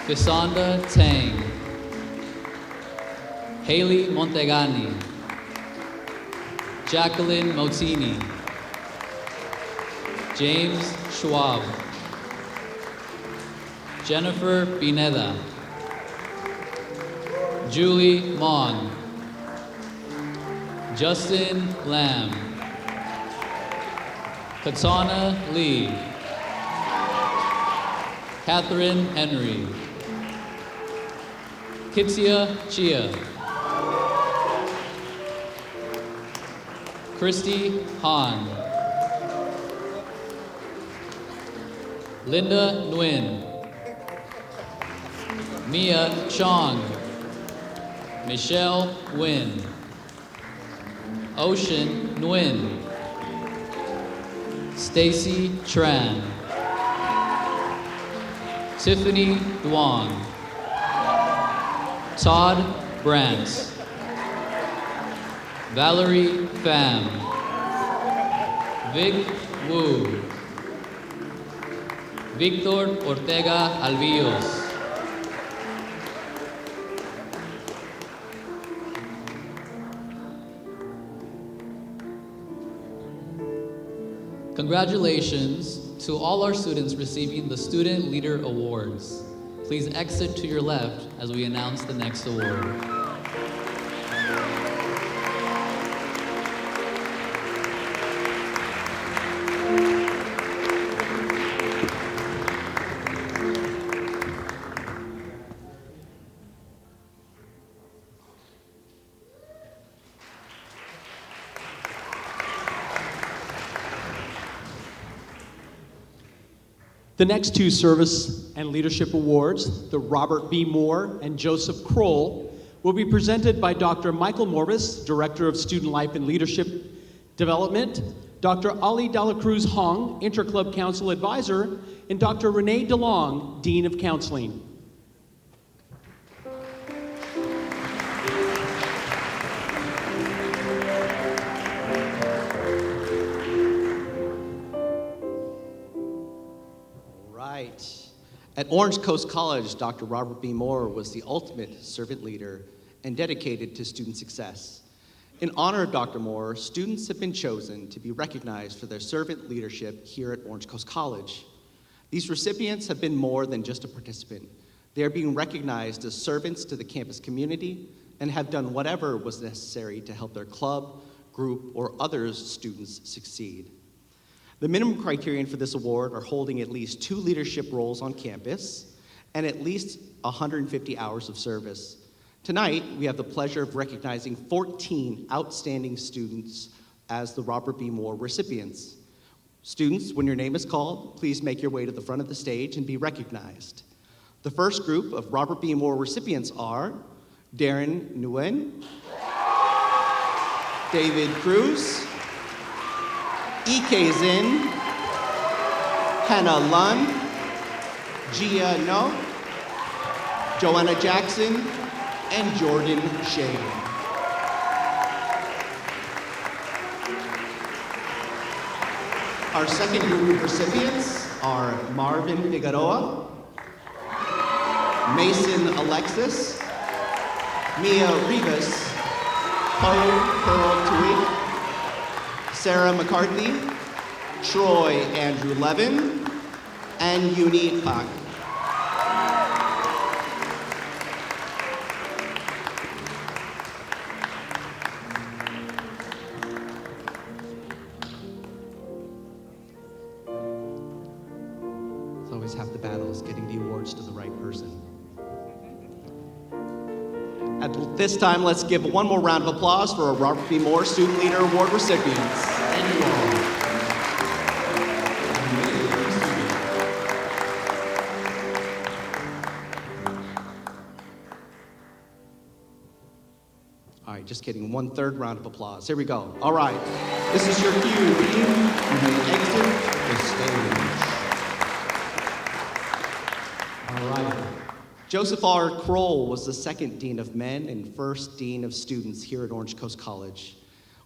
Fisonda Tang, Haley Montegani, Jacqueline Motini, James Schwab, Jennifer Pineda, Julie Mon, Justin Lamb, Katana Lee, Catherine Henry, Kitsia Chia, Christy Han, Linda Nguyen, Mia Chong, Michelle Nguyen, Ocean Nguyen, Stacy Tran, Tiffany Duong, Todd Brandt, Valerie Pham. Vic Wu. Victor Ortega Alvillos. Congratulations to all our students receiving the Student Leader Awards. Please exit to your left as we announce the next award. The next two Service and Leadership Awards, the Robert B. Moore and Joseph Kroll, will be presented by Dr. Michael Morvis, Director of Student Life and Leadership Development, Dr. Ali Dalacruz Hong, Interclub Council Advisor, and Dr. Renee DeLong, Dean of Counseling. At Orange Coast College, Dr. Robert B. Moore was the ultimate servant leader and dedicated to student success. In honor of Dr. Moore, students have been chosen to be recognized for their servant leadership here at Orange Coast College. These recipients have been more than just a participant. They are being recognized as servants to the campus community and have done whatever was necessary to help their club, group, or other students succeed. The minimum criterion for this award are holding at least 2 leadership roles on campus and at least 150 hours of service. Tonight, we have the pleasure of recognizing 14 outstanding students as the Robert B. Moore recipients. Students, when your name is called, please make your way to the front of the stage and be recognized. The first group of Robert B. Moore recipients are Darren Nguyen, David Cruz, Ike Zin, Hannah Lund, Gia No, Joanna Jackson, and Jordan Shane. Our second group of recipients are Marvin Figueroa, Mason Alexis, Mia Rivas, Pearl Tui, Sarah McCarthy, Troy Andrew Levin, and Yuni Pak. It's always half the battle is getting the awards to the right person. At this time, let's give one more round of applause for our Robert B. Moore Student Leader Award recipients. Thank you all. All right, just kidding. 1/3 round of applause. Here we go. All right, this is your cue. You may exit the stage. All right. Joseph R. Kroll was the second Dean of Men and first Dean of Students here at Orange Coast College.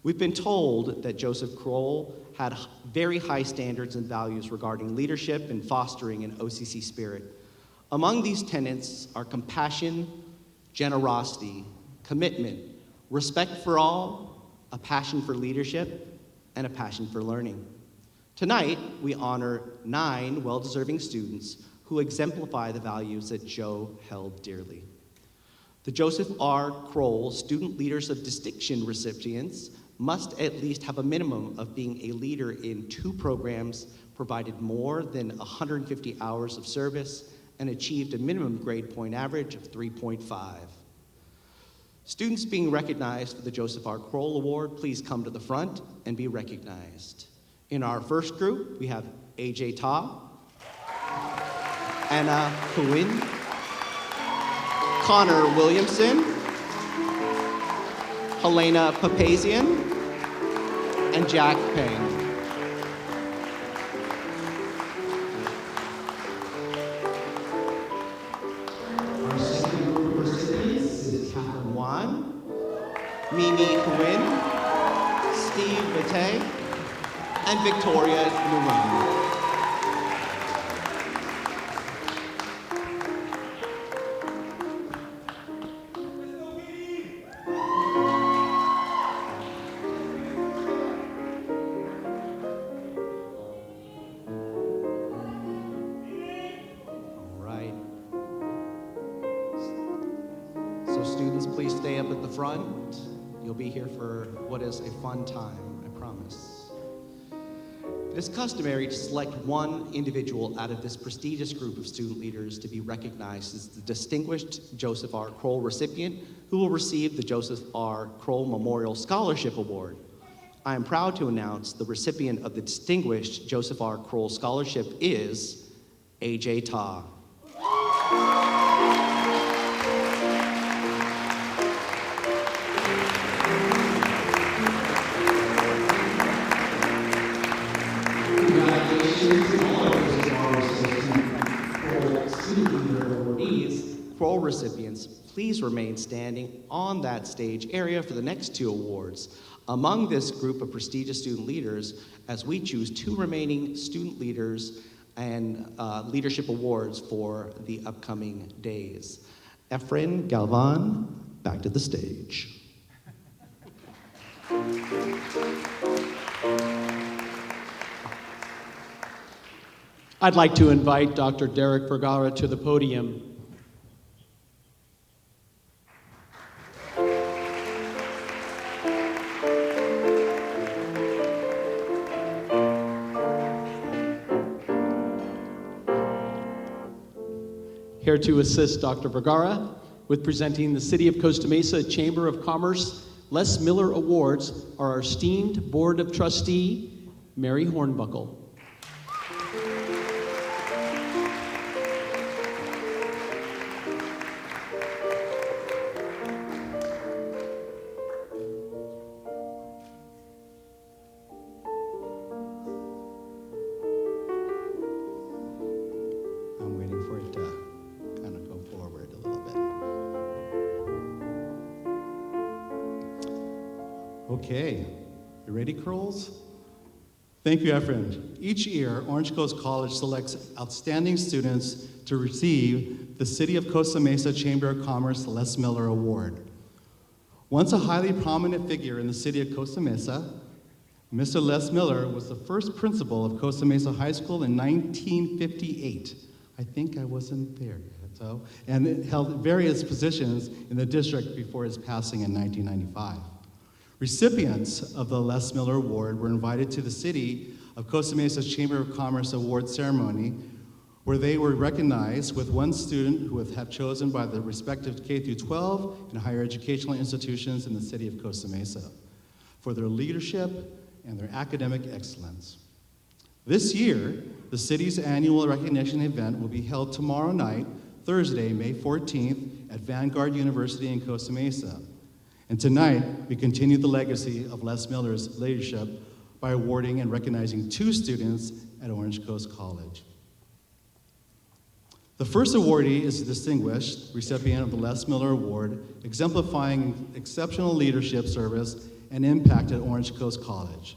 We've been told that Joseph Kroll had very high standards and values regarding leadership and fostering an OCC spirit. Among these tenets are compassion, generosity, commitment, respect for all, a passion for leadership, and a passion for learning. Tonight, we honor 9 well-deserving students who exemplify the values that Joe held dearly. The Joseph R. Kroll Student Leaders of Distinction recipients must at least have a minimum of being a leader in 2 programs, provided more than 150 hours of service, and achieved a minimum grade point average of 3.5. Students being recognized for the Joseph R. Kroll Award, please come to the front and be recognized. In our first group, we have AJ Ta, Anna Huin, Connor Williamson, Helena Papazian, and Jack Peng. Our second group of recipients is Catherine Wan, Mimi Huin, and Victoria Nguyen. So students, please stay up at the front. You'll be here for what is a fun time, I promise. It is customary to select one individual out of this prestigious group of student leaders to be recognized as the Distinguished Joseph R. Kroll recipient who will receive the Joseph R. Kroll Memorial Scholarship Award. I am proud to announce the recipient of the Distinguished Joseph R. Kroll Scholarship is A.J. Ta. Kroll recipients, please remain standing on that stage area for the next two awards. Among this group of prestigious student leaders, as we choose two remaining student leaders and leadership awards for the upcoming days. Efren Galvan, back to the stage. I'd like to invite Dr. Derek Vergara to the podium. Here to assist Dr. Vergara with presenting the City of Costa Mesa Chamber of Commerce Les Miller Awards are our esteemed Board of Trustee, Mary Hornbuckle. I'm waiting for it to kind of go forward a little bit. Okay, you ready, Krolls? Thank you, Efren. Each year, Orange Coast College selects outstanding students to receive the City of Costa Mesa Chamber of Commerce Les Miller Award. Once a highly prominent figure in the city of Costa Mesa, Mr. Les Miller was the first principal of Costa Mesa High School in 1958. I think I wasn't there yet, and held various positions in the district before his passing in 1995. Recipients of the Les Miller Award were invited to the City of Costa Mesa's Chamber of Commerce Award ceremony, where they were recognized with one student who have chosen by the respective K-12 and higher educational institutions in the City of Costa Mesa for their leadership and their academic excellence. This year, the city's annual recognition event will be held tomorrow night, Thursday, May 14th, at Vanguard University in Costa Mesa. And tonight, we continue the legacy of Les Miller's leadership by awarding and recognizing two students at Orange Coast College. The first awardee is a distinguished recipient of the Les Miller Award, exemplifying exceptional leadership, service, and impact at Orange Coast College.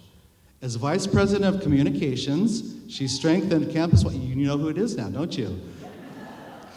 As Vice President of Communications, she strengthened campus-wide, you know who it is now, don't you?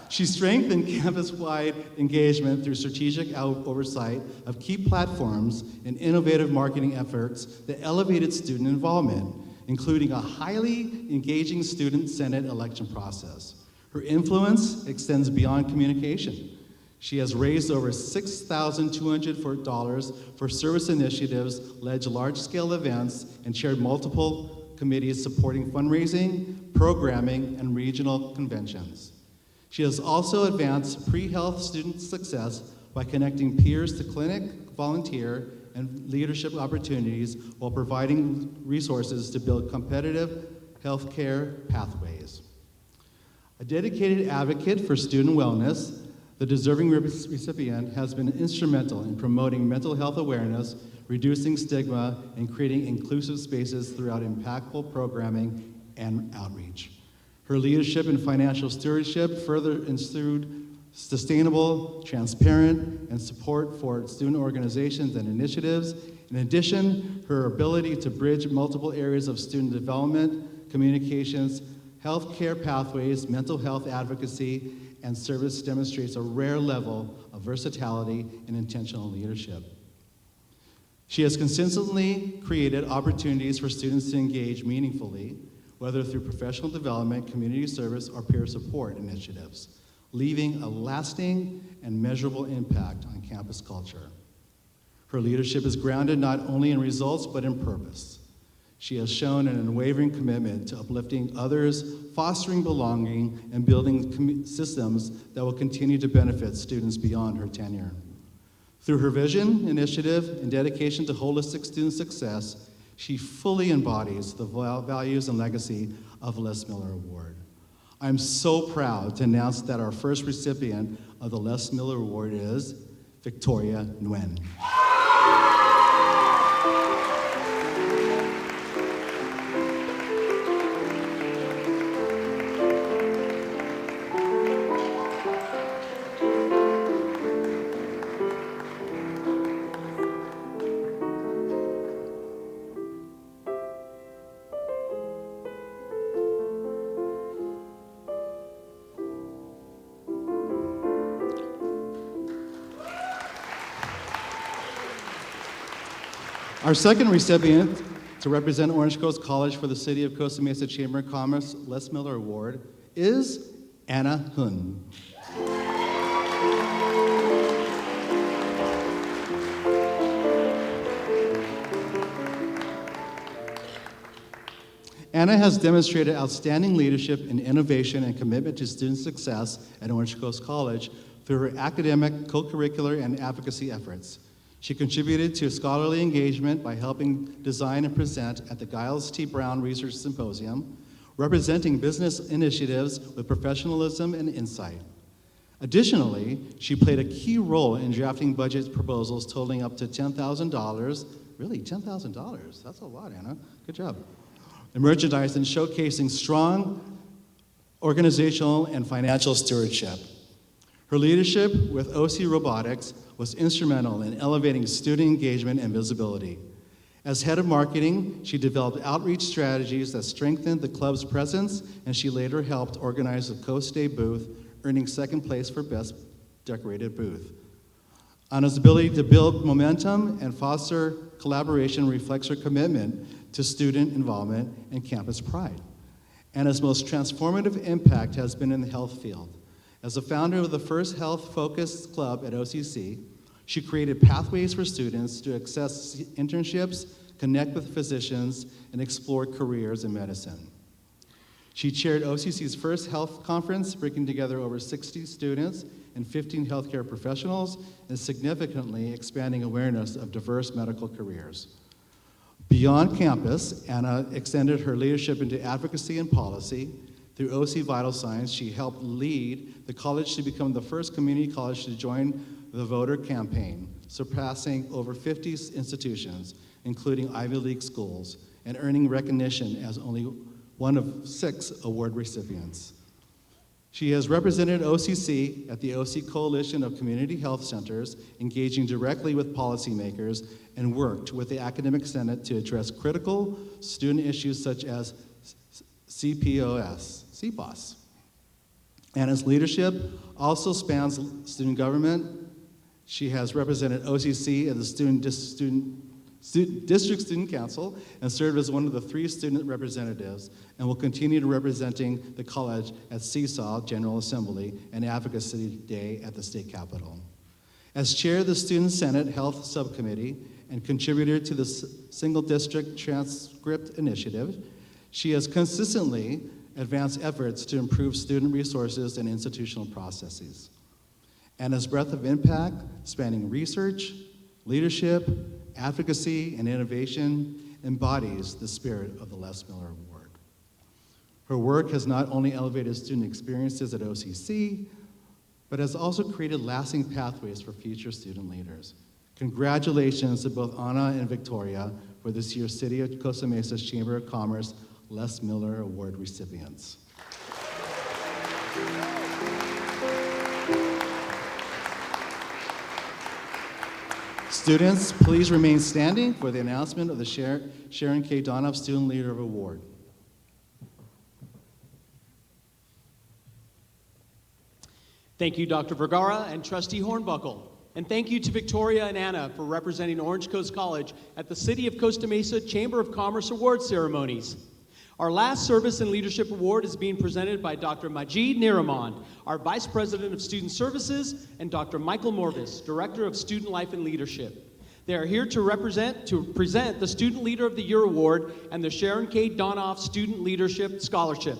She strengthened campus-wide engagement through strategic oversight of key platforms and innovative marketing efforts that elevated student involvement, including a highly engaging student Senate election process. Her influence extends beyond communication. She has raised over $6,200 for service initiatives, led large-scale events, and chaired multiple committees supporting fundraising, programming, and regional conventions. She has also advanced pre-health student success by connecting peers to clinic, volunteer, and leadership opportunities while providing resources to build competitive healthcare pathways. A dedicated advocate for student wellness, the deserving recipient has been instrumental in promoting mental health awareness, reducing stigma, and creating inclusive spaces throughout impactful programming and outreach. Her leadership and financial stewardship further ensured sustainable, transparent, and support for student organizations and initiatives, In addition, her ability to bridge multiple areas of student development, communications, healthcare pathways, mental health advocacy, and service demonstrates a rare level of versatility and intentional leadership. She has consistently created opportunities for students to engage meaningfully, whether through professional development, community service, or peer support initiatives, leaving a lasting and measurable impact on campus culture. Her leadership is grounded not only in results, but in purpose. She has shown an unwavering commitment to uplifting others, fostering belonging, and building systems that will continue to benefit students beyond her tenure. Through her vision, initiative, and dedication to holistic student success, she fully embodies the values and legacy of the Les Miller Award. I'm so proud to announce that our first recipient of the Les Miller Award is Victoria Nguyen. Our second recipient to represent Orange Coast College for the City of Costa Mesa Chamber of Commerce Les Miller Award is Anna Hun. Anna has demonstrated outstanding leadership in innovation and commitment to student success at Orange Coast College through her academic, co-curricular, and advocacy efforts. She contributed to scholarly engagement by helping design and present at the Giles T. Brown Research Symposium, representing business initiatives with professionalism and insight. Additionally, she played a key role in drafting budget proposals totaling up to $10,000. Really, $10,000? That's a lot, Anna. Good job. And merchandise and showcasing strong organizational and financial stewardship. Her leadership with OC Robotics was instrumental in elevating student engagement and visibility. As head of marketing, she developed outreach strategies that strengthened the club's presence, and she later helped organize the Coast Day booth, earning second place for Best Decorated Booth. Anna's ability to build momentum and foster collaboration reflects her commitment to student involvement and campus pride. Anna's most transformative impact has been in the health field. As the founder of the first health-focused club at OCC, she created pathways for students to access internships, connect with physicians, and explore careers in medicine. She chaired OCC's first health conference, bringing together over 60 students and 15 healthcare professionals, and significantly expanding awareness of diverse medical careers. Beyond campus, Anna extended her leadership into advocacy and policy. Through OC Vital Signs, she helped lead the college to become the first community college to join the voter campaign, surpassing over 50 institutions, including Ivy League schools, and earning recognition as only one of 6 award recipients. She has represented OCC at the OC Coalition of Community Health Centers, engaging directly with policymakers, and worked with the Academic Senate to address critical student issues such as CPOS. Anna's leadership also spans student government. She has represented OCC at the District Student Council and served as one of the 3 student representatives, and will continue to representing the college at Seesaw General Assembly and Advocacy Day at the State Capitol. As chair of the Student Senate Health Subcommittee and contributor to the Single District Transcript Initiative, she has consistently advanced efforts to improve student resources and institutional processes. Anna's breadth of impact, spanning research, leadership, advocacy, and innovation, embodies the spirit of the Les Miller Award. Her work has not only elevated student experiences at OCC, but has also created lasting pathways for future student leaders. Congratulations to both Anna and Victoria for this year's City of Costa Mesa's Chamber of Commerce Les Miller Award recipients. Students, please remain standing for the announcement of the Sharon K. Donoff Student Leader Award. Thank you, Dr. Vergara and Trustee Hornbuckle. And thank you to Victoria and Anna for representing Orange Coast College at the City of Costa Mesa Chamber of Commerce Award ceremonies. Our last Service and Leadership Award is being presented by Dr. Majid Niraman, our Vice President of Student Services, and Dr. Michael Morvis, Director of Student Life and Leadership. They are here to present the Student Leader of the Year Award and the Sharon K. Donoff Student Leadership Scholarship.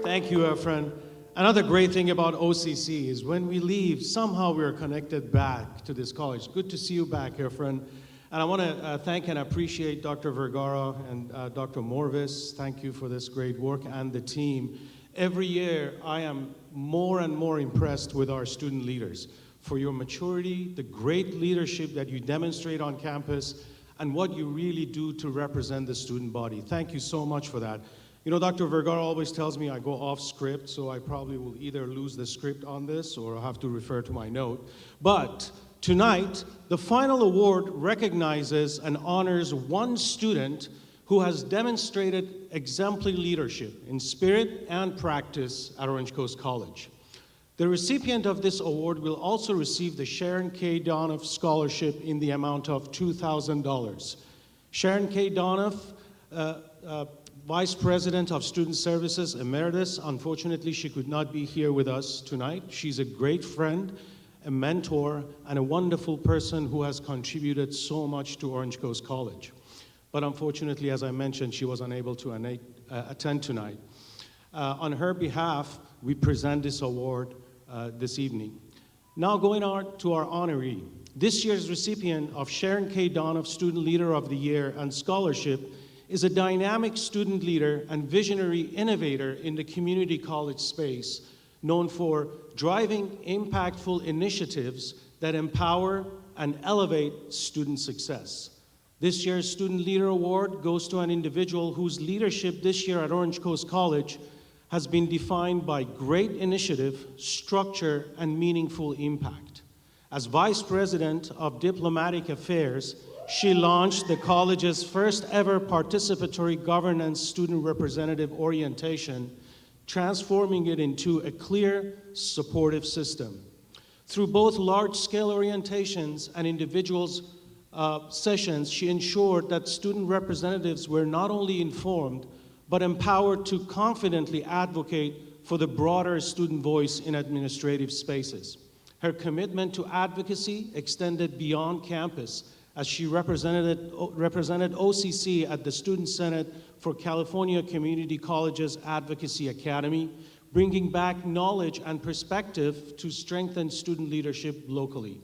Thank you, Efren. Another great thing about OCC is when we leave, somehow we are connected back to this college. Good to see you back, Efren. And I want to thank and appreciate Dr. Vergara and Dr. Morvis. Thank you for this great work and the team. Every year, I am more and more impressed with our student leaders for your maturity, the great leadership that you demonstrate on campus, and what you really do to represent the student body. Thank you so much for that. You know, Dr. Vergara always tells me I go off script, so I probably will either lose the script on this or I'll have to refer to my note. But tonight, the final award recognizes and honors one student who has demonstrated exemplary leadership in spirit and practice at Orange Coast College. The recipient of this award will also receive the Sharon K. Donoff Scholarship in the amount of $2,000. Sharon K. Donoff, Vice President of Student Services Emeritus. Unfortunately, she could not be here with us tonight. She's a great friend, a mentor, and a wonderful person who has contributed so much to Orange Coast College. But unfortunately, as I mentioned, she was unable to attend tonight. On her behalf, we present this award this evening. Now going on to our honoree. This year's recipient of Sharon K. Donoff Student Leader of the Year and Scholarship is a dynamic student leader and visionary innovator in the community college space, known for driving impactful initiatives that empower and elevate student success. This year's Student Leader Award goes to an individual whose leadership this year at Orange Coast College has been defined by great initiative, structure, and meaningful impact. As Vice President of Diplomatic Affairs, she launched the college's first ever participatory governance student representative orientation, transforming it into a clear, supportive system. Through both large-scale orientations and individuals' sessions, she ensured that student representatives were not only informed, but empowered to confidently advocate for the broader student voice in administrative spaces. Her commitment to advocacy extended beyond campus, as she represented OCC at the Student Senate for California Community Colleges Advocacy Academy, bringing back knowledge and perspective to strengthen student leadership locally.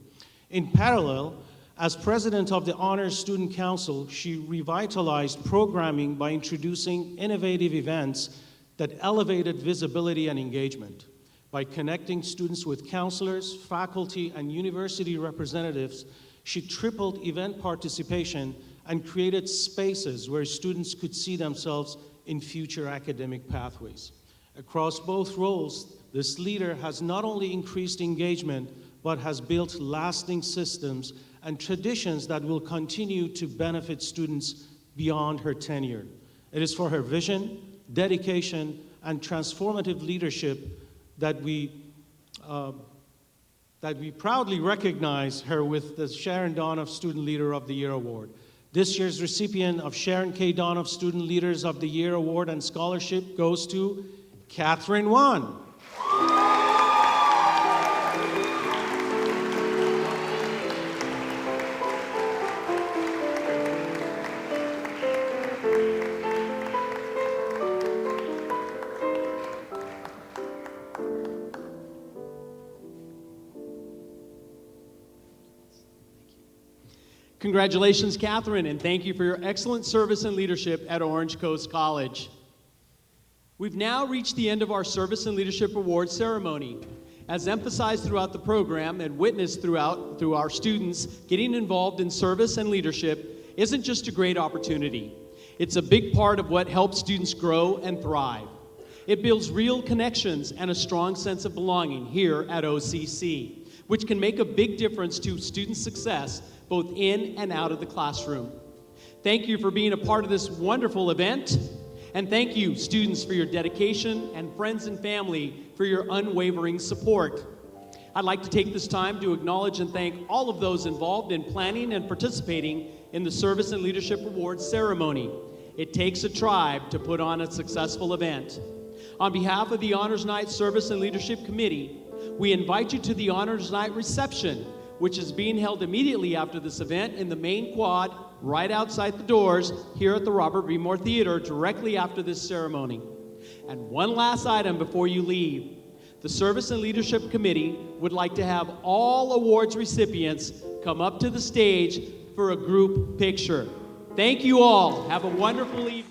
In parallel, as president of the Honors Student Council, she revitalized programming by introducing innovative events that elevated visibility and engagement. By connecting students with counselors, faculty, and university representatives, she tripled event participation and created spaces where students could see themselves in future academic pathways. Across both roles, this leader has not only increased engagement, but has built lasting systems and traditions that will continue to benefit students beyond her tenure. It is for her vision, dedication, and transformative leadership that we proudly recognize her with the Sharon Donoff Student Leader of the Year Award. This year's recipient of Sharon K. Donoff Student Leaders of the Year Award and Scholarship goes to Catherine Wan. Congratulations, Catherine, and thank you for your excellent service and leadership at Orange Coast College. We've now reached the end of our Service and Leadership Awards ceremony. As emphasized throughout the program and witnessed through our students, getting involved in service and leadership isn't just a great opportunity. It's a big part of what helps students grow and thrive. It builds real connections and a strong sense of belonging here at OCC, which can make a big difference to student success both in and out of the classroom. Thank you for being a part of this wonderful event, and thank you, students, for your dedication, and friends and family for your unwavering support. I'd like to take this time to acknowledge and thank all of those involved in planning and participating in the Service and Leadership Awards ceremony. It takes a tribe to put on a successful event. On behalf of the Honors Night Service and Leadership Committee, we invite you to the Honors Night reception, which is being held immediately after this event in the main quad right outside the doors here at the Robert B. Moore Theater directly after this ceremony. And one last item before you leave. The Service and Leadership Committee would like to have all awards recipients come up to the stage for a group picture. Thank you all. Have a wonderful evening.